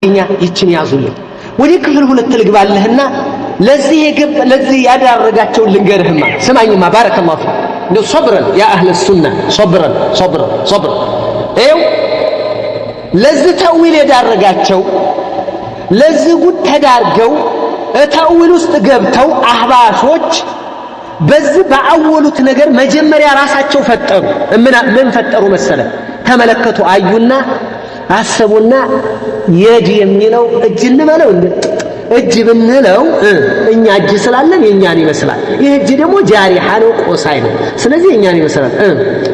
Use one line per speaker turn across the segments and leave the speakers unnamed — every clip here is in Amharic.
ይችን ያዙልኝ ወዲ ክፍል ሁለት ልግባለህና ለዚህ ያዳረጋቸው ልንገርህማ ስማኝማ ባረከላሁ ነው ሶብረን ያ አህለ ሱና ሶብረን ይው ለዚህ ተዊል ያዳረጋቸው ለዚህ ጉድ ተዳርገው ተዊል ውስጥ ገብተው አህባሾች በዚህ ባአወሉት ነገር መጀመሪያ ራሳቸው ፈጠሩ ምን ፈጠሩ መሰለ ተመለከቱ አዩና አሰቡና የድ የሚለው እጅ እንበለው እጅ ብንለው እኛ እጅ ስላለን የኛን ይመስላል ይሄ እጅ ደግሞ ጃሪሃ ነው ቆሳይ ነው ስለዚህ የኛን ይመስላል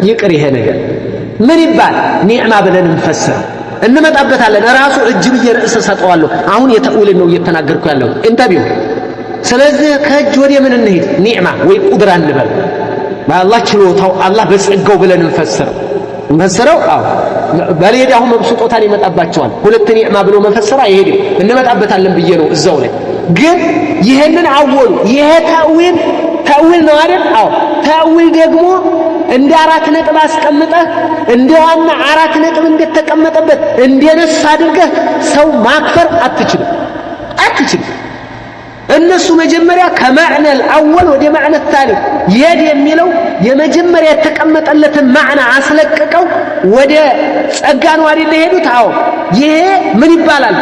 ይቅር ይሄ ነገር ምን ይባል ኒዕማ ብለን እንፈስር እንመጣበታለን ራሱ እጅ በየርዕስ ሰጠዋለሁ አሁን የተውል ነው እየተናገርኩ ያለው እንተቢው ስለዚህ ከእጅ ወደ ምን እንሄድ ኒዕማ ወይ ቁድራ እንበል በአላህ ችሎታው አላህ በጸጋው ብለን እንፈስረው በሌዳው መብሱጦታን ይመጣባቸዋል ሁለት ኒዕማ ብሎ መፈሰራ አይሄድም እንመጣበታለን ብዬ ነው እዛው ላይ ግን ይሄንን አወሉ ይሄ ተዊል ነው አይደል ተዊል ደግሞ እንደ አራት ነጥብ አስቀምጠህ እንደ ዋና አራት ነጥብ እንደተቀመጠበት እንደነስ አድርገህ ሰው ማክፈር አትችልም እነሱ መጀመሪያ ከማዕና الأول ወደ ማዕና الثاني የድ የሚለው የመጀመሪያ የተቀመጠለትን ማዕና አስለቀቀው ወደ ጸጋ ነው አይደል ሄዱት ይሄ ምን ይባላል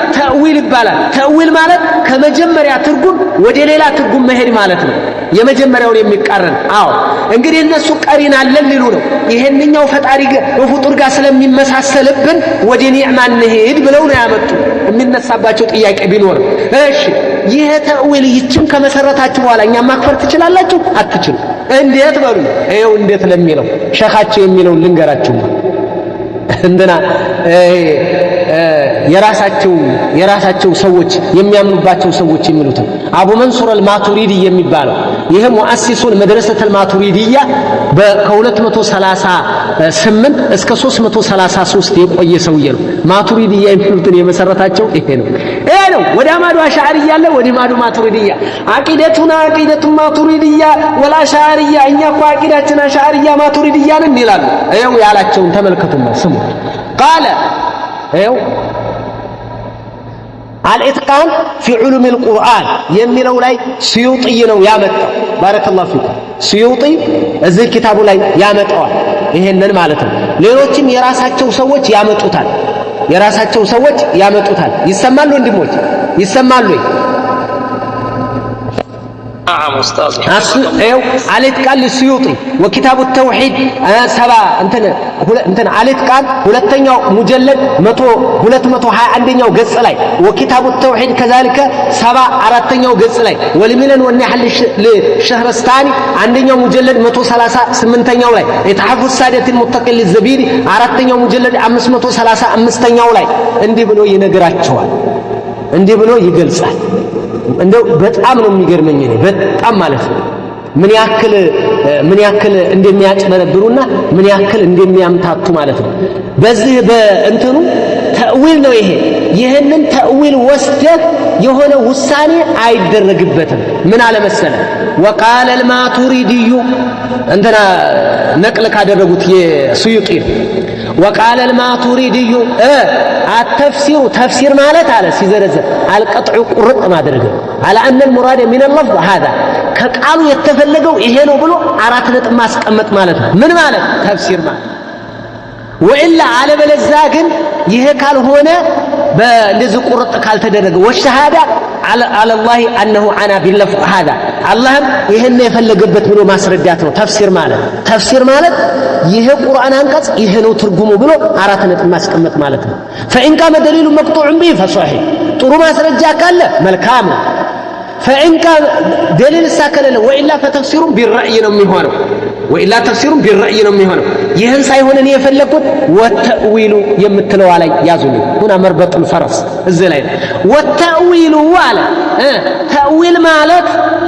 ተዊል ማለት ከመጀመሪያ ትርጉም ወደ ሌላ ትርጉም መሄድ ማለት ነው የመጀመሪያውን የሚቃረን እንግዲህ እነሱ ቀሪን አለን ሊሉ ነው ይሄንኛው ፈጣሪ ፍጡር ጋር ስለሚመሳሰልብን ወደ ኒዕማ እንሄድ ብለው ነው ያመጡ የሚነሳባቸው ጥያቄ ቢኖር እሺ ይሄ ተዊል ይችን ከመሰረታችሁ በኋላ እኛ ማክፈር ትችላላችሁ አትችሉ እንዴት በሉ ይሄው እንዴት ለሚለው ሸኻቸው የሚለው ልንገራችሁ እንደና የራሳቸው ሰዎች የሚያምኑባቸው ሰዎች የሚሉት አቡ መንሱር አልማቱሪዲ የሚባለው ይሄ ሙአሲሱል መድረሰተል ማቱሪዲያ ከ238 እስከ 333 የቆየ ሰውዬ ነው ማቱሪዲያ የሚሉትን የመሰረታቸው ይሄ ነው ወደ ማዱ አሻዕሪያ አለ ወደ ማዱ ማቱሪዲያ አቂደቱና አቂደቱ ማቱሪዲያ ወላ አሻዕሪያ እኛ እኮ አቂዳችን አሻዕሪያ ማቱሪዲያ ነን ይላሉ ይሄው ያላቸውን ተመልከቱና ስሙ قال ይሄው الاتقان في علوم القرآن የሚለው ላይ ሲዩጢ ነው ያመጣው ባረከላሁ ፊክ ሲዩጢ እዚህ ኪታቡ ላይ ያመጣዋል ይሄንን ማለት ነው ሌሎችም የራሳቸው ሰዎች ያመጡታል ይሰማሉ ወንድሞች ይሰማሉ
نعم استاذ
الاتقان للسيوطي وكتاب التوحيد سبا انتن الاتقان ሁለተኛው ሙጀለድ 221ኛው ገጽ ላይ وكتاب التوحيد كذلك 74ኛው ገጽ ላይ والملل والنحل للشهرستاني አንደኛው ሙጀለድ 138ኛው ላይ የተሐፉ السادة المتقل للزبيدي አራተኛው ሙጀለድ 535ኛው ላይ እንዲህ ብሎ ይነግራቸዋል እንዲህ ብሎ ይገልጻል እንደው በጣም ነው የሚገርመኝ በጣም ማለት ነው ምን ያክል እንደሚያጭበረብሩና ምን ያክል እንደሚያምታቱ ማለት ነው በዚህ በእንትኑ ተዊል ነው ይሄንን ተዊል ወስደህ የሆነ ውሳኔ አይደረግበትም ምን አለ መሰለ وقال الماتريدي እንትና ነቅል ካደረጉት የሱዩጢ وقال الماتريدي تفسير ማለት አለ ሲዘረዘር القطع ቁርጥ ማድረግ على ان المراد من اللفظ هذا ከቃሉ የተፈለገው ይሄ ነው ብሎ አራት ነጥብ ማስቀመጥ ማለት ነው ምን ማለት ተፍሲር ማለት وإلا على بلزا ግን ይሄ ካልሆነ በእንደዚህ ቁርጥ ካልተደረገ ወሸሃዳ على الله انه عنا باللفظ هذا اللهم ይሄን የፈለገበት ብሎ ማስረዳት ነው ተፍሲር ማለት ይሄ ቁርአን አንቀጽ ይሄ ነው ትርጉሙ ብሎ አራት ነጥብ ማስቀመጥ ማለት ነው فإن كان دليل مقطوع به فصحيح ጥሩ ማስረጃ ካለ መልካም ነው فإن كان دليل ساكن وإلا فتفسير بالرأي ነው የሚሆነው وإلا تفسير بالرأي ነው የሚሆነው ይሄን ሳይሆን እኔ የፈለኩት ወተዊሉ የምትለው ላይ ያዙልኝ ሁና مربط الفرس እዚህ ላይ ወተዊሉ አለ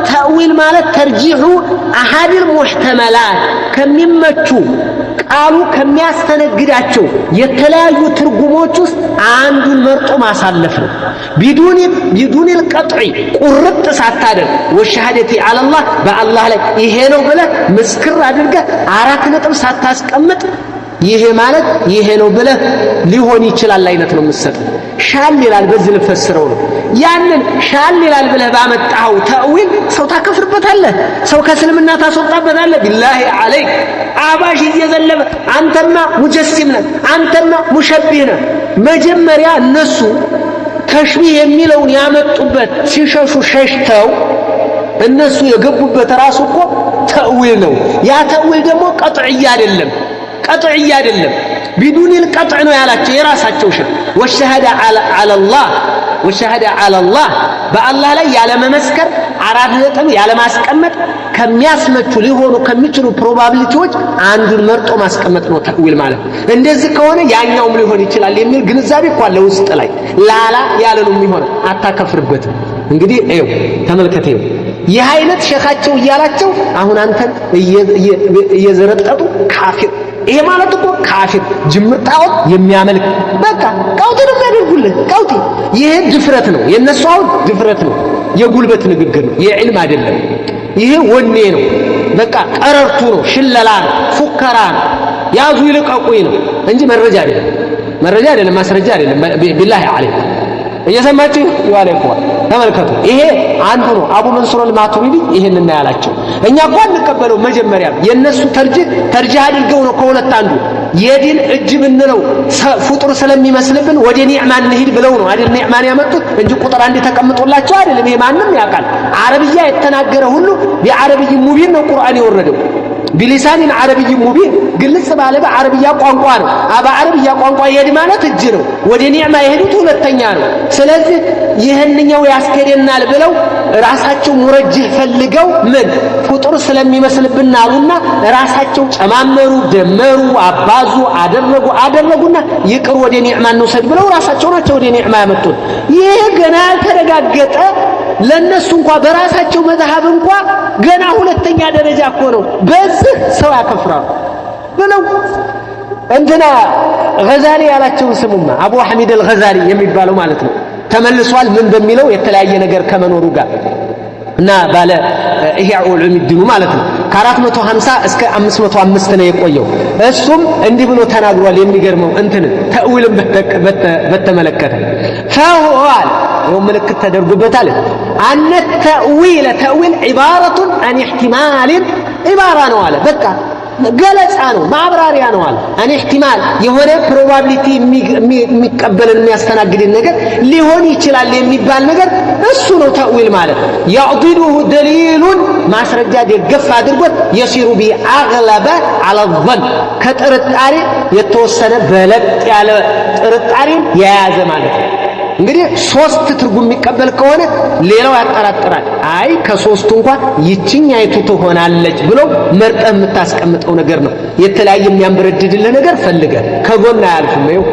ተዊል ማለት ተርጂሑ احد المحتملات ከሚመቹ ቃሉ ከሚያስተነግዳቸው የተለያዩ ትርጉሞች ውስጥ አንዱን መርጦ ማሳለፍ ነው ቢዱን القطع ቁርጥ ሳታደርግ ወሸሃደቲ على الله በአላህ ላይ ይሄ ነው ብለህ ምስክር አድርገህ አራት ነጥብ ሳታስቀምጥ ይሄ ማለት ይሄ ነው ብለህ ሊሆን ይችላል አይነት ነው የምትሰጠው። ሻል ይላል በዚህ ልፈስረው ነው። ያንን ሻል ይላል ብለህ ባመጣው ተእዊል ሰው ታከፍርበታለህ፣ ሰው ከእስልምና ታስወጣበታለህ። ቢላሂ አለይክ አባሽ እየዘለበ አንተማ ሙጀሲም ነህ፣ አንተማ ሙሸቢህ ነህ። መጀመሪያ እነሱ ተሽቢህ የሚለውን ያመጡበት ሲሸሹ ሸሽተው እነሱ የገቡበት ራሱ እኮ ተእዊል ነው። ያ ተእዊል ደግሞ ቀጥዕያ አይደለም፣ ቀጥዕያ አይደለም። ቢዱኒል ቀጥዕ ነው ያላቸው የራሳቸው ሸህ ወሸሃዳ ዐለላህ ወሸሃዳ ዐለላህ በአላህ ላይ ያለ መመስከር አራት ነጥብ ያለ ማስቀመጥ ከሚያስመቹ ሊሆኑ ከሚችሉ ፕሮባቢሊቲዎች አንዱን መርጦ ማስቀመጥ ነው ተእዊል ማለት። እንደዚህ ከሆነ ያኛውም ሊሆን ይችላል የሚል ግንዛቤ እኮ አለ ውስጥ ላይ ላላ ያለ ነው የሚሆነው። አታከፍርበትም። እንግዲህ ይኸው ተመልከት፣ ይኸው ይህ አይነት ሸኻቸው እያላቸው አሁን አንተን እየዘረጠጡ ካፊር። ይሄ ማለት እኮ ካፊር ጅምር ጣዖት የሚያመልክ በቃ ቀውጢ ነው የሚያደርጉልህ ቀውጢ። ይሄ ድፍረት ነው የነሱ፣ አሁን ድፍረት ነው፣ የጉልበት ንግግር ነው፣ የዕልም አይደለም። ይሄ ወኔ ነው፣ በቃ ቀረርቱ ነው፣ ሽለላ ነው፣ ፉከራ ነው፣ ያዙ ይልቀቁኝ ነው እንጂ መረጃ አይደለም፣ መረጃ አይደለም፣ ማስረጃ አይደለም። ቢላሂ አለይክ እየሰማችሁ ይዋለቁ ተመልከቱ። ይሄ አንዱ ነው። አቡ መንሱር አልማቱሪዲ ይሄንን ያላቸው እኛ እኮ አንቀበለው። መጀመሪያ የነሱ ተርጂህ አድርገው ነው ከሁለት አንዱ የዲን እጅ ብንለው ፍጡር ስለሚመስልብን ወደ ኒዕማ እንሂድ ብለው ነው አይደል ኒዕማን ያመጡት እንጂ ቁጥር አንድ ተቀምጦላቸው አይደለም። ይሄ ማንም ያውቃል። አረብያ የተናገረ ሁሉ ቢዓረብይ ሙቢን ነው ቁርአን የወረደው። ቢሊሳኒን አረብይ ሙቢን ግልጽ ባለ በአረብያ ቋንቋ ነው። በአረብያ ቋንቋ ይሄድ ማለት እጅ ነው። ወደ ኒዕማ የሄዱት ሁለተኛ ነው። ስለዚህ ይህንኛው ያስኬደናል ብለው ራሳቸው ሙረጅህ ፈልገው ምን ፍጡር ስለሚመስልብን አሉና ራሳቸው ጨማመሩ፣ ደመሩ፣ አባዙ፣ አደረጉና ይቅር ወደ ኒዕማ እንውሰድ ብለው ራሳቸው ናቸው ወደ ኒዕማ ያመጡት። ይሄ ገና ያልተረጋገጠ ለነሱ እንኳን በራሳቸው መዝሐብ እንኳን ገና ሁለተኛ ደረጃ እኮ ነው። በዚህ ሰው ያከፍራሉ ብለው እንትና ገዛሊ ያላቸውን ስሙማ አቡ ሐሚድ አልገዛሊ የሚባለው ማለት ነው ተመልሷል። ምን በሚለው የተለያየ ነገር ከመኖሩ ጋር እና ባለ ኢህያ ዑሉሙዲን ማለት ነው ከ450 እስከ 505 ነው የቆየው። እሱም እንዲህ ብሎ ተናግሯል። የሚገርመው እንትን ተእዊልን በተመለከተ ፈሁዋል ነው ምልክት ተደርጎበታል። አነ ተእዊል ዒባረቱን አን ኢህቲማልን ዒባራ ነው አለ። በቃ ገለጻ ነው፣ ማብራሪያ ነው አለ። አን ኢህቲማል የሆነ ፕሮባቢሊቲ የሚቀበልን የሚያስተናግድን ነገር ሊሆን ይችላል የሚባል ነገር እሱ ነው ተእዊል ማለት። ያዕዲሉሁ ደሊሉን ማስረጃ ደገፍ አድርጎት የሲሩ ቢአግለበ ዐለ ظን ከጥርጣሬ የተወሰነ በለጥ ያለ ጥርጣሬን የያዘ ማለት ነው። እንግዲህ ሶስት ትርጉም የሚቀበል ከሆነ ሌላው ያጠራጥራል። አይ ከሶስቱ እንኳን ይችኛይቱ ትሆናለች ብሎ መርጠህ የምታስቀምጠው ነገር ነው። የተለያየ የሚያንበረድድልህ ነገር ፈልገህ ከጎን አያልፍም። ይኸው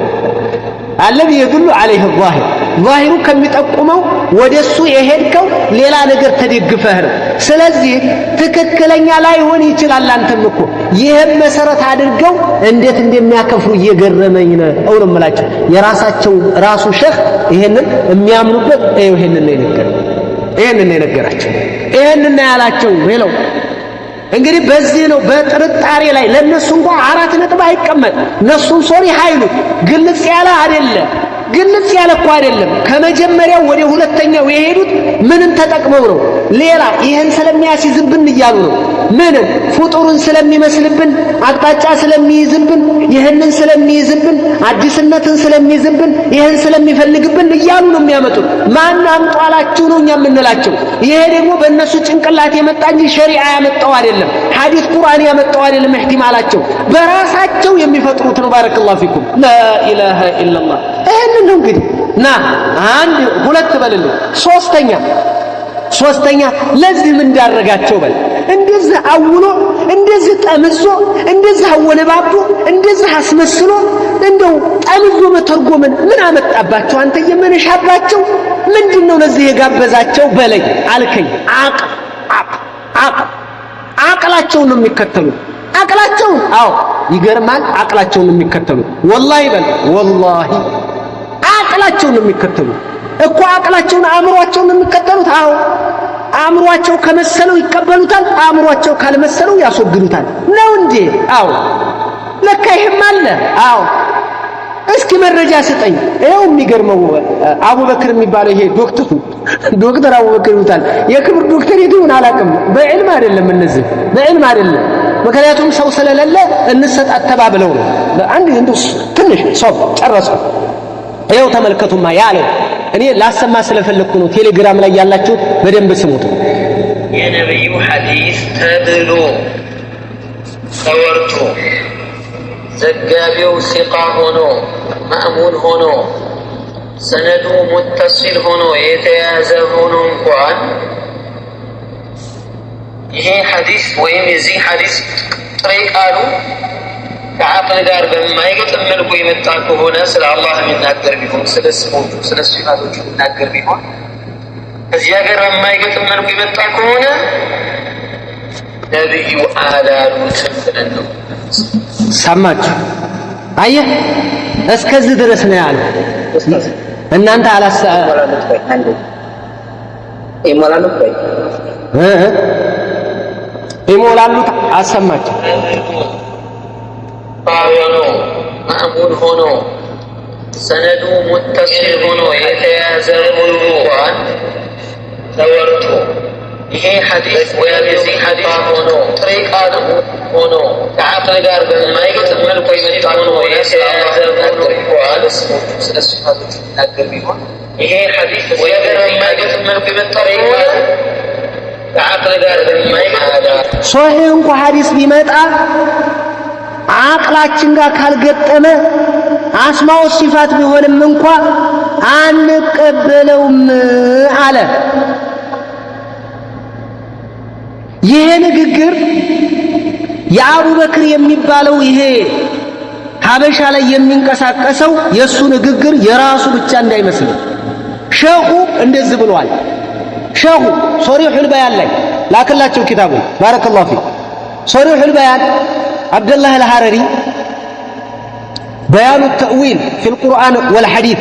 አለዚ የዱሉ ዐለይህ ዛሂር ዛሂሩ ከሚጠቁመው ወደሱ የሄድከው ሌላ ነገር ተደግፈህ ነው። ስለዚህ ትክክለኛ ላይሆን ይችላል። አንተም እኮ ይህም መሰረት አድርገው እንዴት እንደሚያከፍሩ እየገረመኝ ነው እምላቸው። የራሳቸው ራሱ ሸህ ይሄንን የሚያምኑበት ይሄንን ነው የነገራቸው፣ ይሄንን ነው ያላቸው። ሌላው እንግዲህ በዚህ ነው በጥርጣሬ ላይ ለነሱ እንኳን 4 ነጥብ አይቀመጥ። ነሱን ሶሪ ኃይሉ ግልጽ ያለ አይደለም፣ ግልጽ ያለ እኮ አይደለም። ከመጀመሪያው ወደ ሁለተኛው የሄዱት ምንን ተጠቅመው ነው? ሌላ ይህን ስለሚያስይዝብን እያሉ ነው። ምንን ፍጡሩን ስለሚመስልብን፣ አቅጣጫ ስለሚይዝብን፣ ይህንን ስለሚይዝብን፣ አዲስነትን ስለሚይዝብን፣ ይህን ስለሚፈልግብን እያሉ ነው የሚያመጡት። ማን አምጧላችሁ ነው እኛ የምንላቸው። ይሄ ደግሞ በእነሱ ጭንቅላት የመጣ እንጂ ሸሪዓ ያመጣው አይደለም፣ ሐዲስ ቁርአን ያመጣው አይደለም። ኢህቲማላቸው በራሳቸው የሚፈጥሩት ነው። ባረከላሁ ፊኩም ላኢላሃ ኢላላህ። ይህንን ነው እንግዲህ ና አንድ ሁለት በልልኝ። ሶስተኛ ለዚህ ምን እንዳረጋቸው በል። እንደዚህ አውሎ እንደዚህ ጠምዞ እንደዚህ አወነባቦ እንደዚህ አስመስሎ እንደው ጠምዞ መተርጎምን ምን አመጣባቸው? አንተ የመነሻባቸው ምንድነው? ለዚህ የጋበዛቸው በለኝ አልከኝ። አቅላቸውን ነው የሚከተሉ። አቅላቸውን አዎ ይገርማል። አቅላቸውን ነው የሚከተሉ። ወላሂ በል ወላሂ አቅላቸውን ነው የሚከተሉ እኮ። አቅላቸውን አእምሯቸውን ነው የሚከተሉት። አዎ አእምሯቸው ከመሰለው ይቀበሉታል፣ አእምሯቸው ካልመሰለው ያስወግዱታል። ነው እንዴ? አዎ ለካ ይሄም አለ። አዎ እስኪ መረጃ ስጠኝ። ይኸው የሚገርመው አቡበክር የሚባለው ይሄ ዶክተር አቡበክር ይሉታል። የክብር ዶክተር ይሁን አላውቅም። በዕልም አይደለም እነዚህ በዕልም አይደለም። ምክንያቱም ሰው ስለሌለ እንሰጣት ተባብለው ነው። አንድ እንደው ትንሽ ሰው ጨረሰው። ይኸው ተመልከቱማ ያለው እኔ ላሰማ ስለፈለኩ ነው። ቴሌግራም ላይ ያላችሁ በደንብ ስሙት።
የነብዩ ሐዲስ ተብሎ ተወርቶ ዘጋቢው ሲቃ ሆኖ ማእሙን ሆኖ ሰነዱ ሙተሲል ሆኖ የተያዘ ሆኖ እንኳን ይሄ ሐዲስ ወይም የዚህ ሐዲስ ጥሬ ቃሉ ከዓቅል ጋር በማይገጥም መልኩ የመጣ ከሆነ ስለ አላህ የሚናገር ቢሆን ስለ ስሞቹ ስለ ሲፋቶቹ የሚናገር ቢሆን ከዚያ ጋር በማይገጥም መልኩ የመጣ ከሆነ ነብዩ አላሉትም ብለን ነው።
ሰማችሁ? አየህ እስከዚህ ድረስ ነው ያለው። እናንተ ይሞላሉት አሰማችሁ?
ሆኖ ማእሙን ሆኖ ሰነዱ ሙተሲል ሆኖ የተያዘ ሆኖ እንኳን ተወርቶ ይሄ ሐዲስ ወይም የዚህ ሐዲስ ሆኖ ጥሬ ቃል ሆኖ ከዓቅል ጋር በማይገጥም መልኩ የመጣ ሆኖ የተያዘ ሆኖ እንኳን ስለ ሲፋቶቹ የሚናገር ቢሆን ይሄ ሐዲስ ወይም በማይገጥም መልኩ የመጣ ሆኖ ከዓቅል ጋር በማይገጥም
ሶሒህ እንኳ ሐዲስ ቢመጣ አቅላችን ጋር ካልገጠመ አስማው ሲፋት ቢሆንም እንኳ አንቀበለውም አለ። ይሄ ንግግር የአቡበክር የሚባለው ይሄ ሀበሻ ላይ የሚንቀሳቀሰው የሱ ንግግር የራሱ ብቻ እንዳይመስል ሸኹ እንደዚህ ብሏል። ሸኹ ሶሪሑል በያን ላይ ላክላቸው ኪታቡን ባረከላሁ ፊክ። ሶሪሑል በያን አብደላህ አልሐረሪ በያኑ ተእዊል ፊል ቁርአን ወልሐዲስ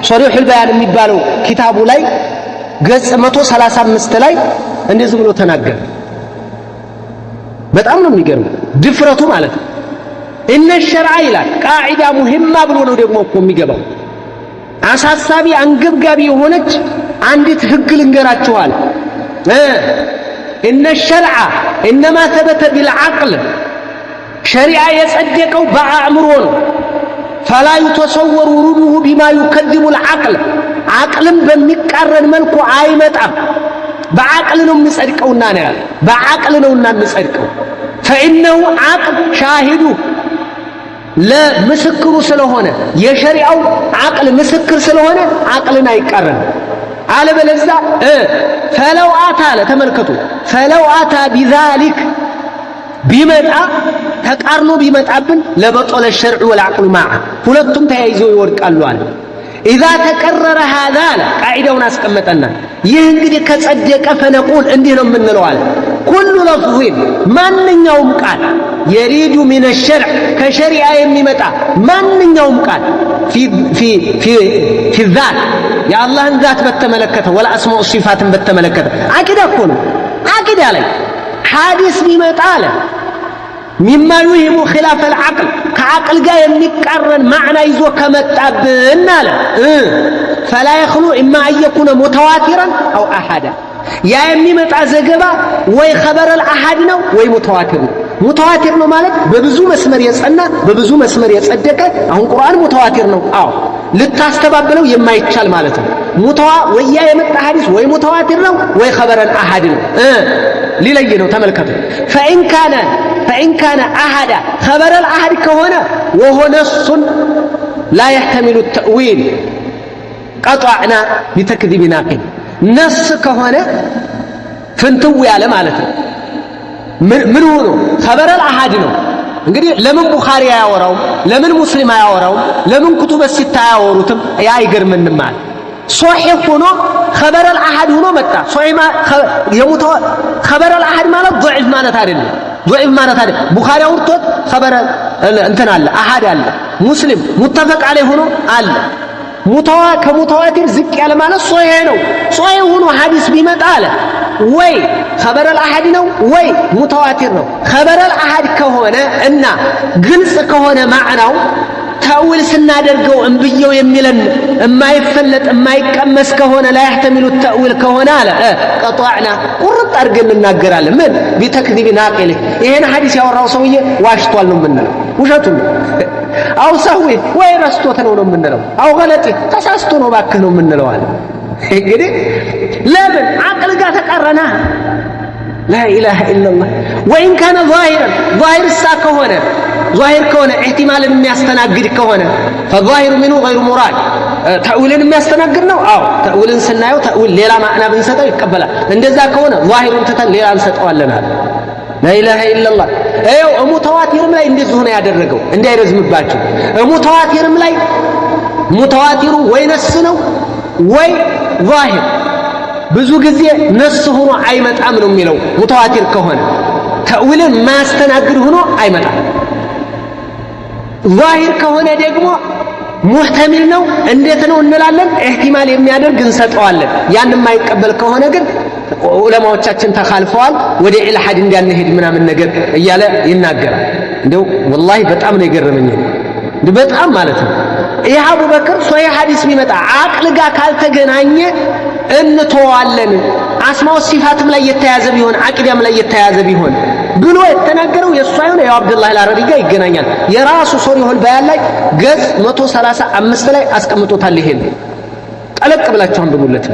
ሶሪሑል በያን የሚባለው ኪታቡ ላይ ገጽ 135 ላይ እንደዚህ ብሎ ተናገረ። በጣም ነው የሚገርመው ድፍረቱ ማለት ነው። እነ ሸርዓ ይላል ቃዒዳ ሙሂማ ብሎ ነው ደግሞ እኮ የሚገባው። አሳሳቢ አንገብጋቢ የሆነች አንዲት ህግ ልንገራችኋል። እነ ሸርዓ እነማ ተበተ ቢልዓቅል ሸሪዓ የጸደቀው በአእምሮ ነው። ፈላ ዩተሰወሩ ውሩዱሁ ቢማ ዩከድሙ ልዓቅል ዓቅልን በሚቃረን መልኩ አይመጣም። በዓቅል ነው የሚጸድቀውና ነው ያለ። በዓቅል ነውና የሚጸድቀው ፈኢነሁ ዓቅል ሻሂዱ ለምስክሩ ስለሆነ የሸሪዓው ዓቅል ምስክር ስለሆነ ዓቅልን አይቃረንም። አለበለዚያ ፈለው አታ አለ ተመልከቱ። ፈለው አታ ቢዛሊክ ቢመጣ ተቃርኖ ቢመጣብን ለበጦለ ሸርዑ ወልዓቅሉ ማዓ ሁለቱም ተያይዘው ይወድቃሉ አለ። ኢዛ ተቀረረ ሃዛ አለ ቃዒዳውን አስቀመጠና ይህ እንግዲህ ከጸደቀ ፈነቁል እንዲህ ነው የምንለው አለ ኩሉ ለፍዚን ማንኛውም ቃል የሪዱ ሚነ ሸርዕ ከሸሪዓ የሚመጣ ማንኛውም ቃል ፊ ዛት የአላህን ዛት በተመለከተ ወላ አስማኡ ሲፋትን በተመለከተ አቂዳ እኮ ነው። አቂዳ ላይ ሐዲስ ቢመጣ አለ ሚማ ዩሂሙ ኺላፈል ዓቅል ከዓቅል ጋር የሚቃረን ማዕና ይዞ ከመጣብን አለ ፈላ የኽሉ ኢማ አየኩነ ሙተዋቲረን አው አሐዳ ያ የሚመጣ ዘገባ ወይ ኸበረል አሐድ ነው ወይ ሙተዋቲር ነው። ሙተዋቲር ነው ማለት በብዙ መስመር የጸና በብዙ መስመር የጸደቀ። አሁን ቁርአን ሙተዋቲር ነው። አዎ ልታስተባብለው የማይቻል ማለት ነው። ወያ የመጣ ሐዲስ ወይ ሙተዋቲር ነው ወይ ኸበረል አሐድ ነው። ሊለይ ነው። ተመልከቱ። ፈኢን ካነ አሐዳ ኸበረል አሐድ ከሆነ ወሆ ነሱን ላ የሕተሚሉ ተእዊል ቀጠዕና ቢተክዚቢ ናቂል ነስ ከሆነ ፍንትው ያለ ማለት ነው። ምን ሆኖ ኸበረል አሐድ ነው። እንግዲህ ለምን ቡኻሪ አያወራውም? ለምን ሙስሊም አያወራውም? ለምን ኩቱበ ሲታ አያወሩትም? ያ አይገርምንም ማለት ሶሒህ ሆኖ ኸበረል አሐድ ሆኖ መጣ። ኸበረል አሐድ ማለት ضعيف ማለት አይደለም። ضعيف ማለት አይደለም። ቡኻሪ አውርቶት ኸበረ እንትን አለ አሐድ አለ። ሙስሊም ሙተፈቅ ዐለይህ ሆኖ አለ። ከሙተዋቲር ዝቅ ያለ ማለት ሶሒህ ነው። ሶሒህ ሆኖ ሐዲስ ቢመጣ አለ ወይ ኸበረል አሐድ ነው ወይ ሙተዋቲር ነው። ኸበረል አሐድ ከሆነ እና ግልጽ ከሆነ ማዕናው ተእዊል ስናደርገው እንብየው የሚለን የማይፈለጥ የማይቀመስ ከሆነ ላይ ያህተሚሉ ተእዊል ከሆነ አለ ቀጧዕና ቁርጥ አድርገን እናገራለን። ምን ቢተክዚብ ናቂል ይሄን ሐዲስ ያወራው ሰውዬ ዋሽቷል ነው የምንለው፣ ውሸቱን ነው። አው ሰህዊ ወይ ረስቶት ነው የምንለው። አው ገለጢ ተሳስቶ ነው እባክህ ነው የምንለው አለ። እንግዲህ ለምን አቅል ጋር ተቃረና። ላኢላሃ ኢላላህ ወይን ካነ ዛሂረን ዛሂር ሳ ከሆነ ዛሂር ከሆነ ኢህቲማልን የሚያስተናግድ ከሆነ ፈዛሂሩ ሚንሁ ገይሩ ሙራድ ተእዊልን የሚያስተናግድ ነው። አዎ ተእዊልን ስናየው ተእዊል ሌላ ማዕና ብንሰጠው ይቀበላል። እንደዛ ከሆነ ዛሂሩን ትተን ሌላ እንሰጠዋለን አለ። ላኢላሃ ኢላላህ ይኸው ሙተዋቲርም ላይ እንደዚሁ ነው ያደረገው። እንዳይረዝምባችሁ ሙተዋቲርም ላይ ሙተዋቲሩ ወይ ነስ ነው ወይ ዛሂር። ብዙ ጊዜ ነስ ሆኖ አይመጣም ነው የሚለው ሙተዋቲር ከሆነ ተእዊልን ማስተናግድ ሆኖ አይመጣም። ዛሂር ከሆነ ደግሞ ሙህተሚል ነው። እንዴት ነው እንላለን? ኢህቲማል የሚያደርግ እንሰጠዋለን። ያን የማይቀበል ከሆነ ግን ዑለማዎቻችን ተኻልፈዋል፣ ወደ ኢልሃድ እንዳንሄድ ምናምን ነገር እያለ ይናገራል። እንደው ወላሂ በጣም ነው የገረመኝ፣ በጣም ማለት ነው። ይህ አቡበክር ሶሒህ ሐዲስ ቢመጣ አቅል ጋር ካልተገናኘ እንተዋለን፣ አስማው ሲፋትም ላይ የተያዘ ቢሆን አቂዳም ላይ የተያዘ ቢሆን ብሎ የተናገረው የእሱ አይሆን ያው አብዱላህ አልአረቢ ጋር ይገናኛል። የራሱ ሶሪሁል በያን ላይ ገጽ 135 ላይ አስቀምጦታል። ይሄን ጠለቅ ብላችሁ አንብቡለት።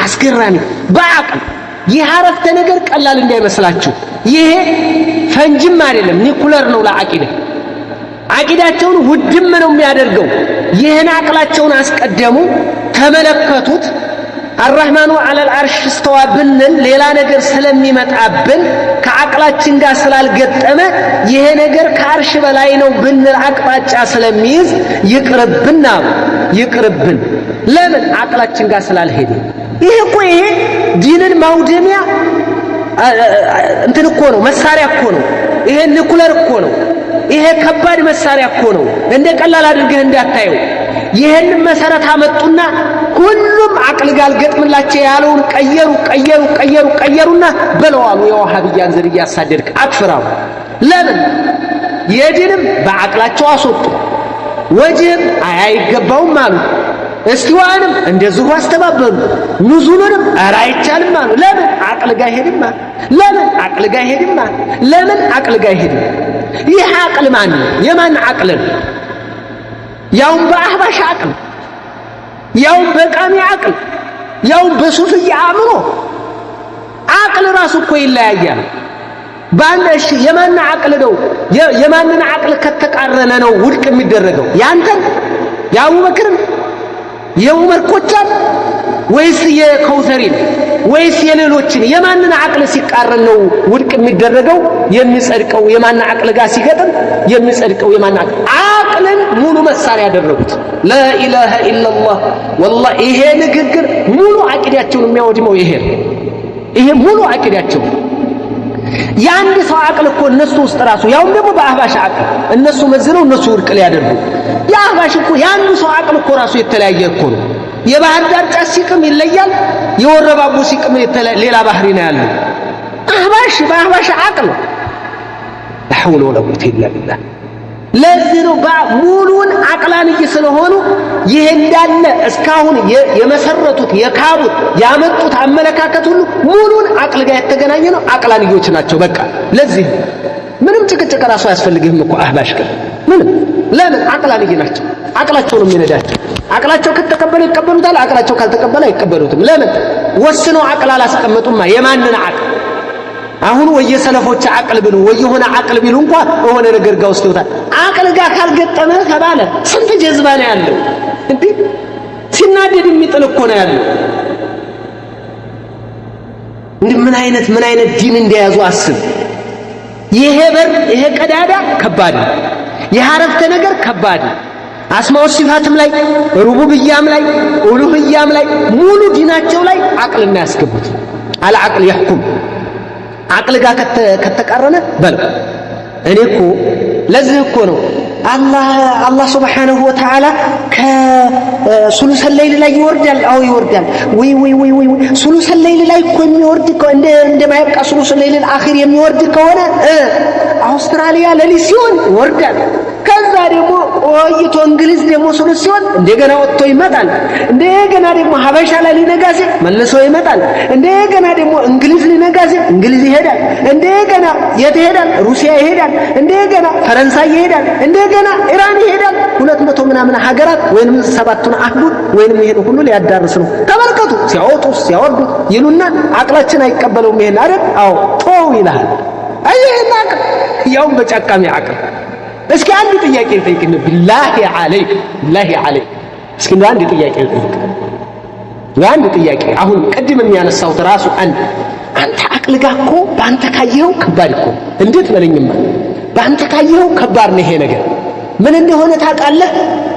አስገራሚ በአቅል ይህ አረፍተ ነገር ቀላል እንዳይመስላችሁ። ይሄ ፈንጅም አይደለም ኒኩለር ነው ለአቂዳ። አቂዳቸውን ውድም ነው የሚያደርገው። ይህን አቅላቸውን አስቀደሙ፣ ተመለከቱት። አርረህማኑ ዐለል ዐርሽ እስተዋ ብንል ሌላ ነገር ስለሚመጣብን ከአቅላችን ጋር ስላልገጠመ ይሄ ነገር ከአርሽ በላይ ነው ብንል አቅጣጫ ስለሚይዝ ይቅርብን አሉ። ይቅርብን ለምን? አቅላችን ጋር ስላልሄደ። ይሄ እኮ ይሄ ዲንን ማውደሚያ እንትን እኮ ነው፣ መሳሪያ እኮ ነው። ይሄ ኒኩለር እኮ ነው። ይሄ ከባድ መሳሪያ እኮ ነው። እንደ ቀላል አድርገህ እንዳታየው። ይሄን መሰረት አመጡና ሁሉም አቅል ጋር ገጥምላቸው ያለውን ቀየሩና በለዋሉ የዋሃብያን ዘርያ ያሳደድክ አክፍራው። ለምን? የዲንም በአቅላቸው አስወጡ፣ ወጅህም አይገባውም አሉ፣ እስቲዋንም እንደዚሁ አስተባበሉ፣ ኑዙልንም ኧረ አይቻልም አሉ። ለምን? አቅል ጋር ሄድማ። ለምን? አቅል ጋር ሄድማ። ለምን? አቅል ጋር ሄድ። ይህ አቅል ማን ነው? የማን አቅል ነው? ያውም በአህባሽ አቅል፣ ያውም በቃሚ አቅል፣ ያውም በሱፍያ አእምሮ። አቅል ራሱ እኮ ይለያያል። ባንደሽ የማን አቅል ነው? የማንን አቅል ከተቃረነ ነው ውድቅ የሚደረገው? ያንተን የአቡበክርን የዑመር ኮቻን ወይስ የከውሰሪን ወይስ የሌሎችን? የማንን አቅል ሲቃረን ነው ውድቅ የሚደረገው? የሚጸድቀው የማን አቅል ጋር ሲገጥም የሚጸድቀው የማን አቅል? አቅልን ሙሉ መሳሪያ ያደረጉት። ላኢላሃ ኢላላህ ወላሂ ይሄ ንግግር ሙሉ አቂዳቸውን የሚያወድመው ይሄ ሙሉ አቂዳቸው። የአንድ ሰው አቅል እኮ እነሱ ውስጥ ራሱ ያውም ደግሞ በአህባሽ አቅል እነሱ መዝነው እነሱ ውድቅ ሊያደርጉ። የአህባሽ እኮ የአንዱ ሰው አቅል እኮ ራሱ የተለያየ እኮ ነው። የባህር ዳር ጫት ሲቅም ይለያል፣ የወረባቡ ሲቅም ሌላ ባህሪ ነው ያለው። አህባሽ በአህባሽ አቅል ላ ሐውለ ወላ ቁወተ ኢላ ቢላህ። ለዚህ ነው ሙሉን አቅላንይ ስለሆኑ ይሄ እንዳለ እስካሁን የመሰረቱት የካቡት ያመጡት አመለካከት ሁሉ ሙሉን አቅል ጋር የተገናኘ ነው። አቅላንዮች ናቸው በቃ። ለዚህ ምንም ጭቅጭቅ ራሱ አያስፈልግህም እኮ አህባሽ ግን ምንም። ለምን? አቅላንይ ናቸው። አቅላቸው ነው የሚነዳቸው። አቅላቸው ከተቀበለ ይቀበሉታል፣ አቅላቸው ካልተቀበለ አይቀበሉትም። ለምን? ወስነው አቅል አላስቀመጡማ። የማንን አቅል? አሁን ወየሰለፎች አቅል ብሉ ወየሆነ አቅል ቢሉ እንኳን የሆነ ነገር ጋር ወስደውታል። አቅል ጋር ካልገጠመ ተባለ ስንት ጀዝባ ነው ያለው እንዴ! ሲናደድ የሚጥል እኮ ነው ያለው። ምን አይነት ዲን እንደያዙ አስብ። ይሄ በር ይሄ ቀዳዳ ከባድ ነው። ይሄ አረፍተ ነገር ከባድ ነው። አስማው ሲፋትም ላይ ሩቡብያም ላይ ኡሉህያም ላይ ሙሉ ዲናቸው ላይ አቅልና ያስገቡት። አልዓቅል ይሕኩም አቅል ጋር ከተቃረነ በል። እኔ እኮ ለዚህ እኮ ነው አላህ ሱብሓነሁ ወተዓላ ከሱሉሰል ለይል ላይ ይወርዳል። አዎ ይወርዳል። ወይ ሱሉሰል ለይል ላይ እኮ የሚወርድ እንደማይበቃ ሱሉሰል ለይል አኺር የሚወርድ ከሆነ አውስትራሊያ ሌሊት ሲሆን ይወርዳል። ከዛ ደግሞ ቆይቶ እንግሊዝ ደግሞ ሱሉስ ሲሆን እንደገና ወጥቶ ይመጣል። እንደገና ደግሞ ሀበሻ ላይ ሊነጋ ሲል መልሶ ይመጣል። እንደገና ደግሞ እንግሊዝ ሊነጋ ሲል እንግሊዝ ይሄዳል። እንደገና የት ይሄዳል? ሩሲያ ይሄዳል። እንደገና ፈረንሳይ ይሄዳል። እንደገና ኢራን ይሄዳል። 200 ምናምን ሀገራት ወይንም 7ቱን አህጉር ወይንም ይሄን ሁሉ ሊያዳርስ ነው። ተመልከቱ ሲያወጡ ሲያወርዱ ይሉና አቅላችን አይቀበለውም ይሄን አይደል? አዎ ጦው ይላል። አይሄና ያውም በጫቃሚ አቅል እስኪ አንድ ጥያቄ ልጠይቅህ ቢላሂ አለይክ እስኪ አንድ ጥያቄ ልጠይቅህ አንድ ጥያቄ አሁን ቅድም የሚያነሳውት ራሱ አንተ አቅል ጋር እኮ በአንተ ካየኸው ከባድ እኮ እንዴት በለኝማ በአንተ ካየኸው ከባድ ነው ይሄ ነገር ምን እንደሆነ ታውቃለህ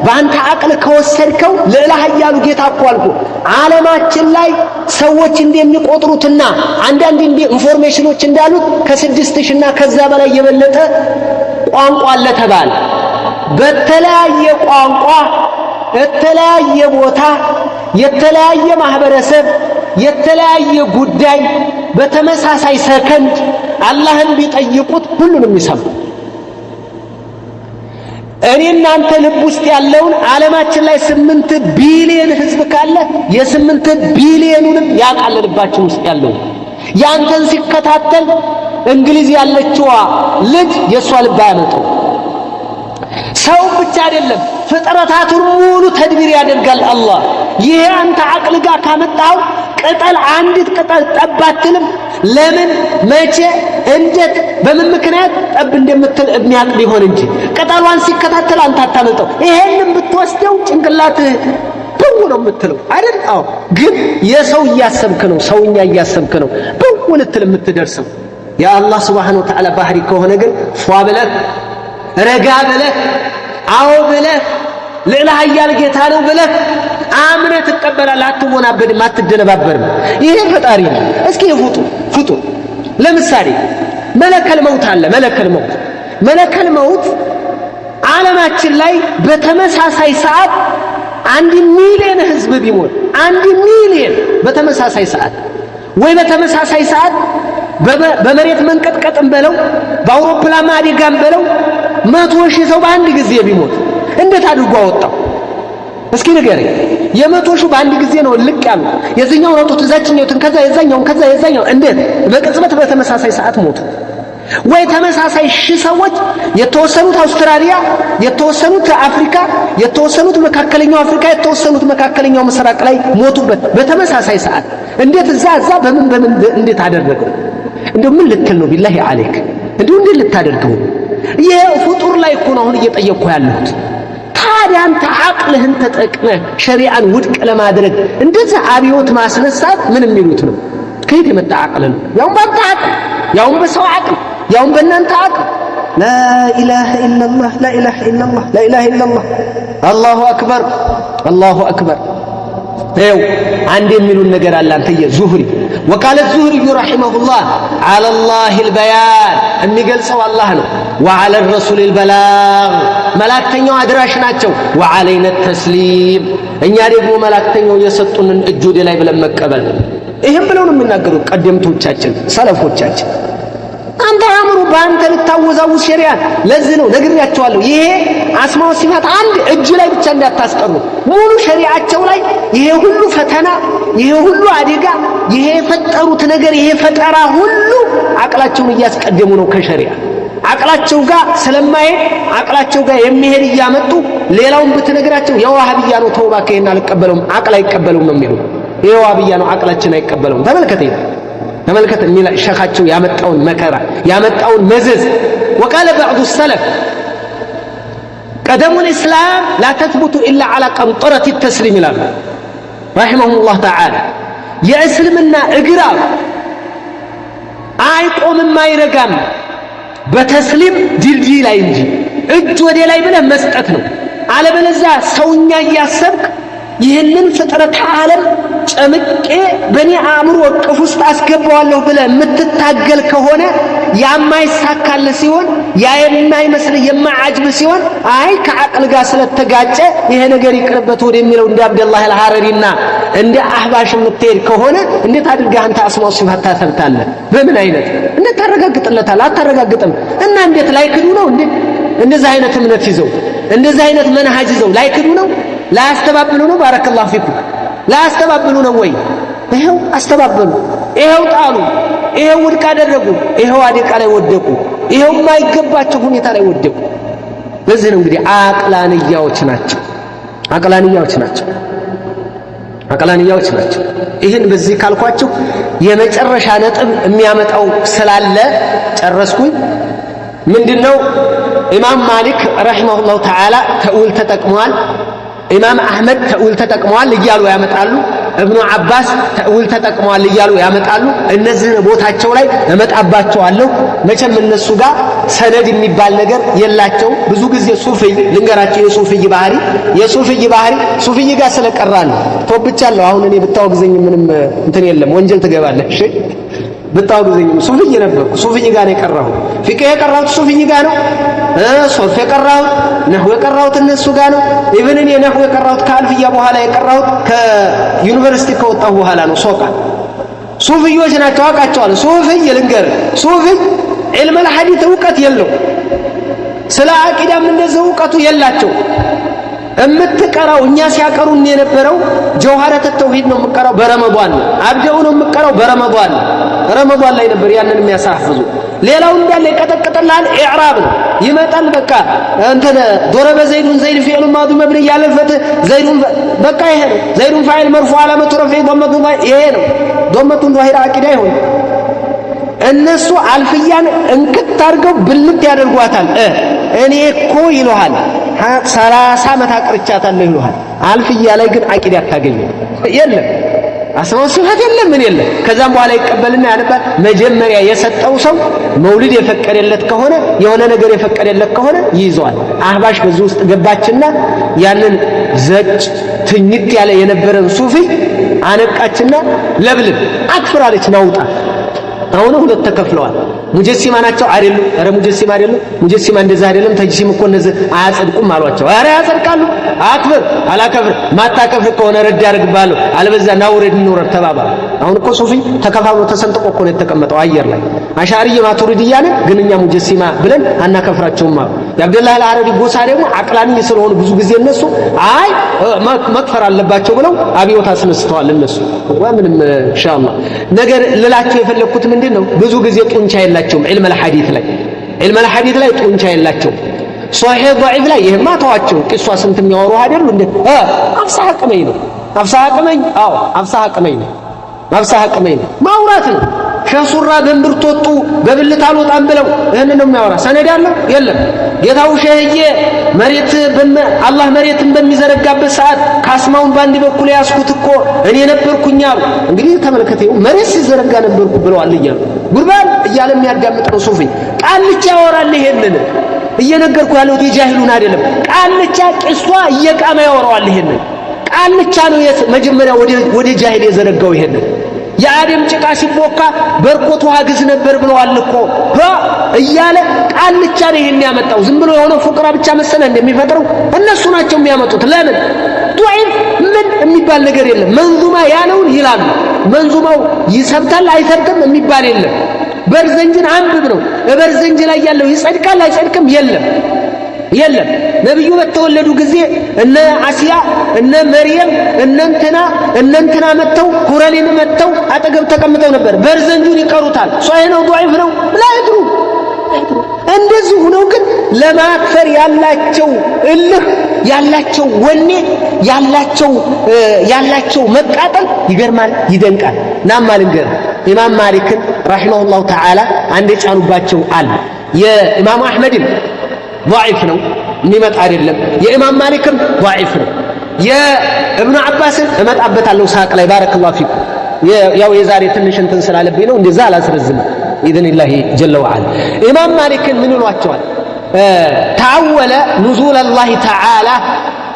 በአንተ አቅል ከወሰድከው ልዕለ ኃያሉ ጌታ እኮ አልኩ ዓለማችን ላይ ሰዎች እንደሚቆጥሩትና አንዳንድ ኢንፎርሜሽኖች እንዳሉት ከ6000 እና ከዛ በላይ የበለጠ ቋንቋ አለ ተባለ በተለያየ ቋንቋ የተለያየ ቦታ የተለያየ ማህበረሰብ የተለያየ ጉዳይ በተመሳሳይ ሰከንድ አላህን ቢጠይቁት ሁሉንም ይሰማል እኔ እናንተ ልብ ውስጥ ያለውን ዓለማችን ላይ 8 ቢሊዮን ህዝብ ካለ የ8 ቢሊዮኑንም ያውቃል ልባችን ውስጥ ያለው ያንተን ሲከታተል እንግሊዝ ያለችዋ ልጅ የሷ ልብ ያመጣው ሰው ብቻ አይደለም ፍጥረታቱን ሙሉ ተድቢር ያደርጋል አላህ ይሄ አንተ አቅል ጋር ካመጣው ቅጠል አንዲት ቅጠል ጠባትልም ለምን መቼ እንዴት በምን ምክንያት ጠብ እንደምትል የሚያቅ ቢሆን እንጂ ቅጠሏን ሲከታተል አንተ አታመጣው ይሄንን ብትወስደው ጭንቅላት በው ነው የምትለው አይደል አዎ ግን የሰው እያሰብክ ነው ሰውኛ እያሰብክ ነው በው ልትል የምትደርሰው ያ አላህ Subhanahu Wa Ta'ala ባህሪ ከሆነ ግን ፏ ብለህ ረጋ ብለህ አዎ ብለህ ልዕለ ኃያል ጌታ ነው ብለህ አምነህ ትቀበላለህ አትወናበድም አትደነባበርም ይሄ ፈጣሪ ነው እስኪ ፍጡ ለምሳሌ መለከል መውት አለ መለከል መውት ዓለማችን ላይ በተመሳሳይ ሰዓት 1 ሚሊዮን ህዝብ ቢሞት 1 ሚሊዮን በተመሳሳይ ሰዓት ወይ በተመሳሳይ ሰዓት በመሬት መንቀጥቀጥም በለው በአውሮፕላን አደጋም በለው 100,000 ሰው በአንድ ጊዜ ቢሞት እንዴት አድርጎ አወጣው እስኪ ንገረኝ የ100,000 በአንድ ጊዜ ነው ልቅ ያሉ የዚህኛው ነው ተዛችኛው ከዛ የዛኛው እንዴት በቅጽበት በተመሳሳይ ሰዓት ሞቱ ወይ ተመሳሳይ ሺህ ሰዎች የተወሰኑት አውስትራሊያ የተወሰኑት አፍሪካ የተወሰኑት መካከለኛው አፍሪካ የተወሰኑት መካከለኛው ምስራቅ ላይ ሞቱበት በተመሳሳይ ሰዓት እንዴት እዛ በምን እንዴት አደረገው እንደው ምን ልትል ነው ቢላሂ አለይክ እንደው እንዴት ልታደርገው ይሄ ፍጡር ላይ እኮ ነው አሁን እየጠየቅኩ ያለሁት ታዲያ አንተ አቅልህን ተጠቅመህ ሸሪዓን ውድቅ ለማድረግ እንደዚህ አብዮት ማስነሳት ምን የሚሉት ነው ከየት የመጣ አቅል ነው ያው ባንተ አቅል ያው በሰው አቅል ያው በእናንተ አቅል لا إله إلا الله لا إله إلا الله لا إله إلا الله الله أكبر ይኸው አንድ የሚሉን ነገር አለ አንተየ ዙህሪ وقال الزهري رحمه الله على الله البيان የሚገልጸው አላህ ነው وعلى الرسول البلاغ መላእክተኛው አድራሽ ናቸው وعلينا التسليم እኛ ደግሞ መላእክተኛው የሰጡንን እጅ ወደ ላይ ብለን መቀበል ይሄን ብለው ነው የሚናገሩት ቀደምቶቻችን ሰለፎቻችን አንተ አምሩ ባንተ ልታወዛውዝ ሸሪዓን ለዚህ ነው ነግሬያቸዋለሁ ይሄ አስማው ሲፋት አንድ እጅ ላይ ብቻ እንዳታስቀሩ ሙሉ ሸሪዓቸው ላይ ይሄ ሁሉ ፈተና ይሄ ሁሉ አደጋ ይሄ የፈጠሩት ነገር ይሄ ፈጠራ ሁሉ አቅላቸውን እያስቀደሙ ነው ከሸሪዓ አቅላቸው ጋር ስለማይሄድ አቅላቸው ጋር የሚሄድ እያመጡ ሌላውን ብትነግራቸው የዋሃብያ ነው ተውባ ከይና አልቀበለውም አቅል አይቀበለውም ነው የሚሉ የዋሃብያ ነው አቅላችን አይቀበለውም ተመልከተ ሚላ ሸኻቸው ያመጣውን መከራ ያመጣውን መዘዝ وقال بعض السلف قدم الاسلام لا تثبت الا على قنطره التسليم ይላሉ رحمهم الله تعالى የእስልምና እግራ አይቆምም አይረጋም በተስሊም ድልድይ ላይ እንጂ እጅ ወደ ላይ ብለህ መስጠት ነው አለበለዚያ ሰውኛ እያሰብክ ይህንን ፍጥረት ዓለም ጨምቄ በእኔ አእምሮ እቅፍ ውስጥ አስገባዋለሁ ብለህ የምትታገል ከሆነ ያማይሳካልህ ሲሆን ያ የማይመስልህ የማዓጅብ ሲሆን አይ ከዓቅል ጋር ስለተጋጨ ይሄ ነገር ይቅርበት ወደሚለው እንደ አብደላህ አልሐረሪና እንደ አህባሽ የምትሄድ ከሆነ እንዴት አድርገህ አንተ አስማው ሲፋት ታሰብታለህ? በምን አይነት እንዴት ታረጋግጥለታለህ? አታረጋግጥም። እና እንዴት ላይክዱ ነው እንዴ? እንደዚህ አይነት እምነት ይዘው እንደዚህ አይነት መንሃጅ ይዘው ላይክዱ ነው? ላያስተባብሉ ነው? ባረከላሁ ፊኩም ላያስተባብሉ ነው ወይ? ይሄው አስተባበሉ፣ ይሄው ጣሉ፣ ይሄው ውድቅ አደረጉ፣ ይሄው አደቃ ላይ ወደቁ፣ ይሄው የማይገባቸው ሁኔታ ላይ ወደቁ። ለዚህ ነው እንግዲህ አቅላንያዎች ናቸው፣ አቅላንያዎች ናቸው፣ አቅላንያዎች ናቸው። ይህን በዚህ ካልኳችሁ የመጨረሻ ነጥብ የሚያመጣው ስላለ ጨረስኩኝ። ምንድነው? ኢማም ማሊክ ረሂመሁላሁ ተዓላ ተእዊል ተጠቅመዋል። ኢማም አህመድ ተእዊል ተጠቅመዋል እያሉ ያመጣሉ። እብኑ አባስ ተእዊል ተጠቅመዋል እያሉ ያመጣሉ። እነዚህን ቦታቸው ላይ እመጣባቸዋለሁ። መቼም እነሱ ጋር ሰነድ የሚባል ነገር የላቸው። ብዙ ጊዜ ሱፍይ ልንገራቸው፣ የሱፍይ ባህሪ ሱፍይ ጋር ስለቀራሉ ቶብቻለሁ። አሁን እኔ ብታወግዘኝ ምንም እንትን የለም፣ ወንጀል ትገባለህ። እሺ ብታወግዘኝ ሱፍይ ነበርኩ፣ ሱፍይ ጋር ነው የቀራሁት። ፊቅህ የቀራሁት ሱፍይ ጋር ነው። ሶፍ የቀራሁት ነህው የቀራሁት እነሱ ጋር ነው። ኢብን እኔ ነህው የቀራሁት ከአልፍያ በኋላ የቀራሁት ከዩኒቨርሲቲ ከወጣሁ በኋላ ነው። ሶቃ ሱፍዮች ናቸው፣ አውቃቸዋለሁ። ሱፍይ ልንገርህ፣ ሱፍይ ዒልም አልሐዲት እውቀት የለው፣ ስለ አቂዳም እንደዚህ እውቀቱ የላቸው። እምትቀራው እኛ ሲያቀሩን የነበረው ጀውሃረት ተውሂድ ነው የምቀራው፣ በረመዷን ነው። አብደው ነው የምቀራው፣ በረመዷን ነው። ረመዷን ላይ ነበር ያንን የሚያሳፍዙ። ሌላው እንዳለ ይቀጠቅጥልሃል፣ ኢዕራብ ነው ይመጣል። በቃ እንትን ዶረበ ዘይዱን ዘይድ ፊዕሉ ማዲ መብኒ ያለ ፈትህ ዘይዱን በቃ ይሄ ነው። ዘይዱን ፋዒል መርፉዕ ዓላመቱ ረፍዒ ضመቱ ይሄ ነው። ضመቱን ዛሂራ አቂዳ ይሁን። እነሱ አልፍያን እንክት አድርገው ብልት ያደርጓታል። እኔ እኮ ይሉሃል 30 ዓመት አቅርቻታለሁ ይሉሃል። አልፍያ ላይ ግን አቂዳ አታገኝም። የለም አስማው ሲፋት የለም፣ ምን የለም። ከዛም በኋላ ይቀበልና ያነባል። መጀመሪያ የሰጠው ሰው መውሊድ የፈቀደለት ከሆነ የሆነ ነገር የፈቀደለት ከሆነ ይይዘዋል። አህባሽ በዚህ ውስጥ ገባችና ያንን ዘጭ ትኝት ያለ የነበረን ሱፊ አነቃችና ለብልብ አክፍራለች ናውጣ። አሁን ሁለት ተከፍለዋል። ሙጀሲማ ናቸው አይደሉም? ኧረ ሙጀሲማ አይደሉም። ሙጀሲማ እንደዛ አይደለም። ተጅሲም እኮ እነዚህ አያጸድቁም አሏቸው። ኧረ ያጸድቃሉ። አክብር አላከብር ማታከብር ከሆነ ረድ ያደርግባለሁ፣ አለበዛ ናውረድ እንውረድ ተባባሉ። አሁን እኮ ሱፊ ተከፋፍሎ ተሰንጥቆ እኮ ነው የተቀመጠው አየር ላይ። አሻዕርይ ማቱሪድያን ግን እኛ ሙጀሲማ ብለን አናከፍራቸውም አሉ። የአብደላህ አልሐረሪ ጎሳ ደግሞ አቅላኒ ስለሆኑ ብዙ ጊዜ እነሱ አይ መክፈር አለባቸው ብለው አብዮት አስነስተዋል። እነሱ ወምንም ኢንሻአላህ ነገር ልላቸው የፈለኩት ምንድነው ብዙ ጊዜ ጡንቻ የላቸውም። ዒልም አልሐዲት ላይ ጡንቻ የላቸውም። ሶሒህ ضعيف ላይ ይሄማ ተዋቸው። ቂሷ ስንት የሚያወሩ አይደሉ እንዴ? አፍሳህ አቅመኝ ነው። አፍሳህ አቅመኝ፣ አዎ አፍሳህ አቅመኝ ነው። አፍሳህ አቅመኝ ነው ማውራት ነው። ሸሱራ በእምብርት ወጡ በብልት አልወጣም ብለው ይሄን ነው የሚያወራ። ሰነድ ያለው የለም። ጌታው ሸህዬ መሬት አላህ መሬትን በሚዘረጋበት ሰዓት ካስማውን ባንድ በኩል ያስኩት እኮ እኔ ነበርኩኝ አሉ። እንግዲህ ተመልከተው መሬት ሲዘረጋ ነበርኩ ብለዋል እያሉ ጉርባን እያለ የሚያዳምጥ ነው ሱፊ። ቃልቻ ያወራል። ይሄንን እየነገርኩ ያለሁት የጃሂሉን አይደለም። ቃልቻ ቂሷ እየቃመ ያወራዋል። ይሄንን ቃልቻ ነው መጀመሪያ ወደ ጃሂል የዘረጋው። ይሄንን የአደም ጭቃ ሲቦካ በርኮት ውሃ ግዝ ነበር ብለዋል እኮ እያለ ቃልቻ ነው ይሄን ያመጣው። ዝም ብሎ የሆነ ፉቅራ ብቻ መሰለ እንደሚፈጥረው እነሱ ናቸው የሚያመጡት። ለምን ዱዓይፍ ምን የሚባል ነገር የለም። መንዙማ ያለውን ይላሉ። መንዙማው ይሰብታል አይሰብክም የሚባል የለም። በርዘንጅን አንብብ ነው። በርዘንጅ ላይ ያለው ይጸድቃል አይጸድቅም የለም። ነብዩ በተወለዱ ጊዜ እነ አሲያ እነ መርየም እነንትና መተው ሁረሊን መተው አጠገብ ተቀምጠው ነበር። በርዘንጁን ይቀሩታል። ሷሂህ ነው ዱዓይፍ ነው ላይድሩ። እንደዚህ ሆነው ግን ለማክፈር ያላቸው እልህ ያላቸው ወኔ ያላቸው መቃጠል ይገርማል፣ ይደንቃል። ናማ ልንገር ኢማም ማሊክን ረሂመሁላሁ ተዓላ አንድ የጫኑባቸው አለ። የኢማም አህመድም ضعيف ነው የሚመጣ አይደለም። የኢማም ማሊክም ضعيف ነው። የእብኑ አባስን እመጣበታለሁ ሳቅ ላይ ባረከላሁ ፊኩም። ያው የዛሬ ትንሽ እንትን ስላለብኝ ነው እንደዛ አላስረዝም ኢዝኒላሂ ጀለ ወዐላ። ኢማም ማሊክን ምን ይሏቸዋል? ተአወለ ኑዙል አላህ ተዓላ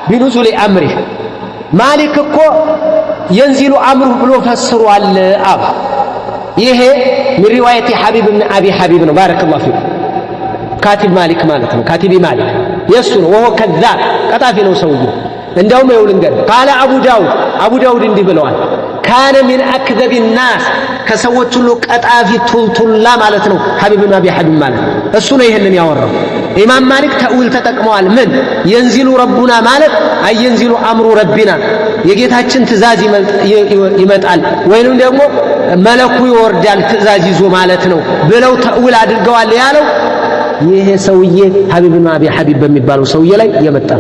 ቢኑዙል አምሪህ። ማሊክ እኮ ينزل أمره بلو فسروا الأب ይሄ من رواية حبيب بن أبي حبيب بارك الله فيك كاتب مالك مالك كاتب مالك يسون وهو كذاب قطافي ነው ሰውዬው እንደውም ይውልንገር قال أبو داود እንዲህ ብለዋል كان من أكذب الناس ከሰዎች ሁሉ ቀጣፊ ቱልቱላ ማለት ነው حبيب بن أبي حبيب ማለት እሱ ነው ይሄንን ያወራው ኢማም ማሊክ ተእዊል ተጠቅመዋል ምን ينزل ربنا ማለት አይ ينزل أمر ربنا የጌታችን ትእዛዝ ይመጣል ወይንም ደግሞ መለኩ ይወርዳል ትእዛዝ ይዞ ማለት ነው ብለው ተእዊል አድርገዋል ያለው ይሄ ሰውዬ ሐቢብ ብን አቢ ሐቢብ በሚባለው ሰውዬ ላይ የመጣ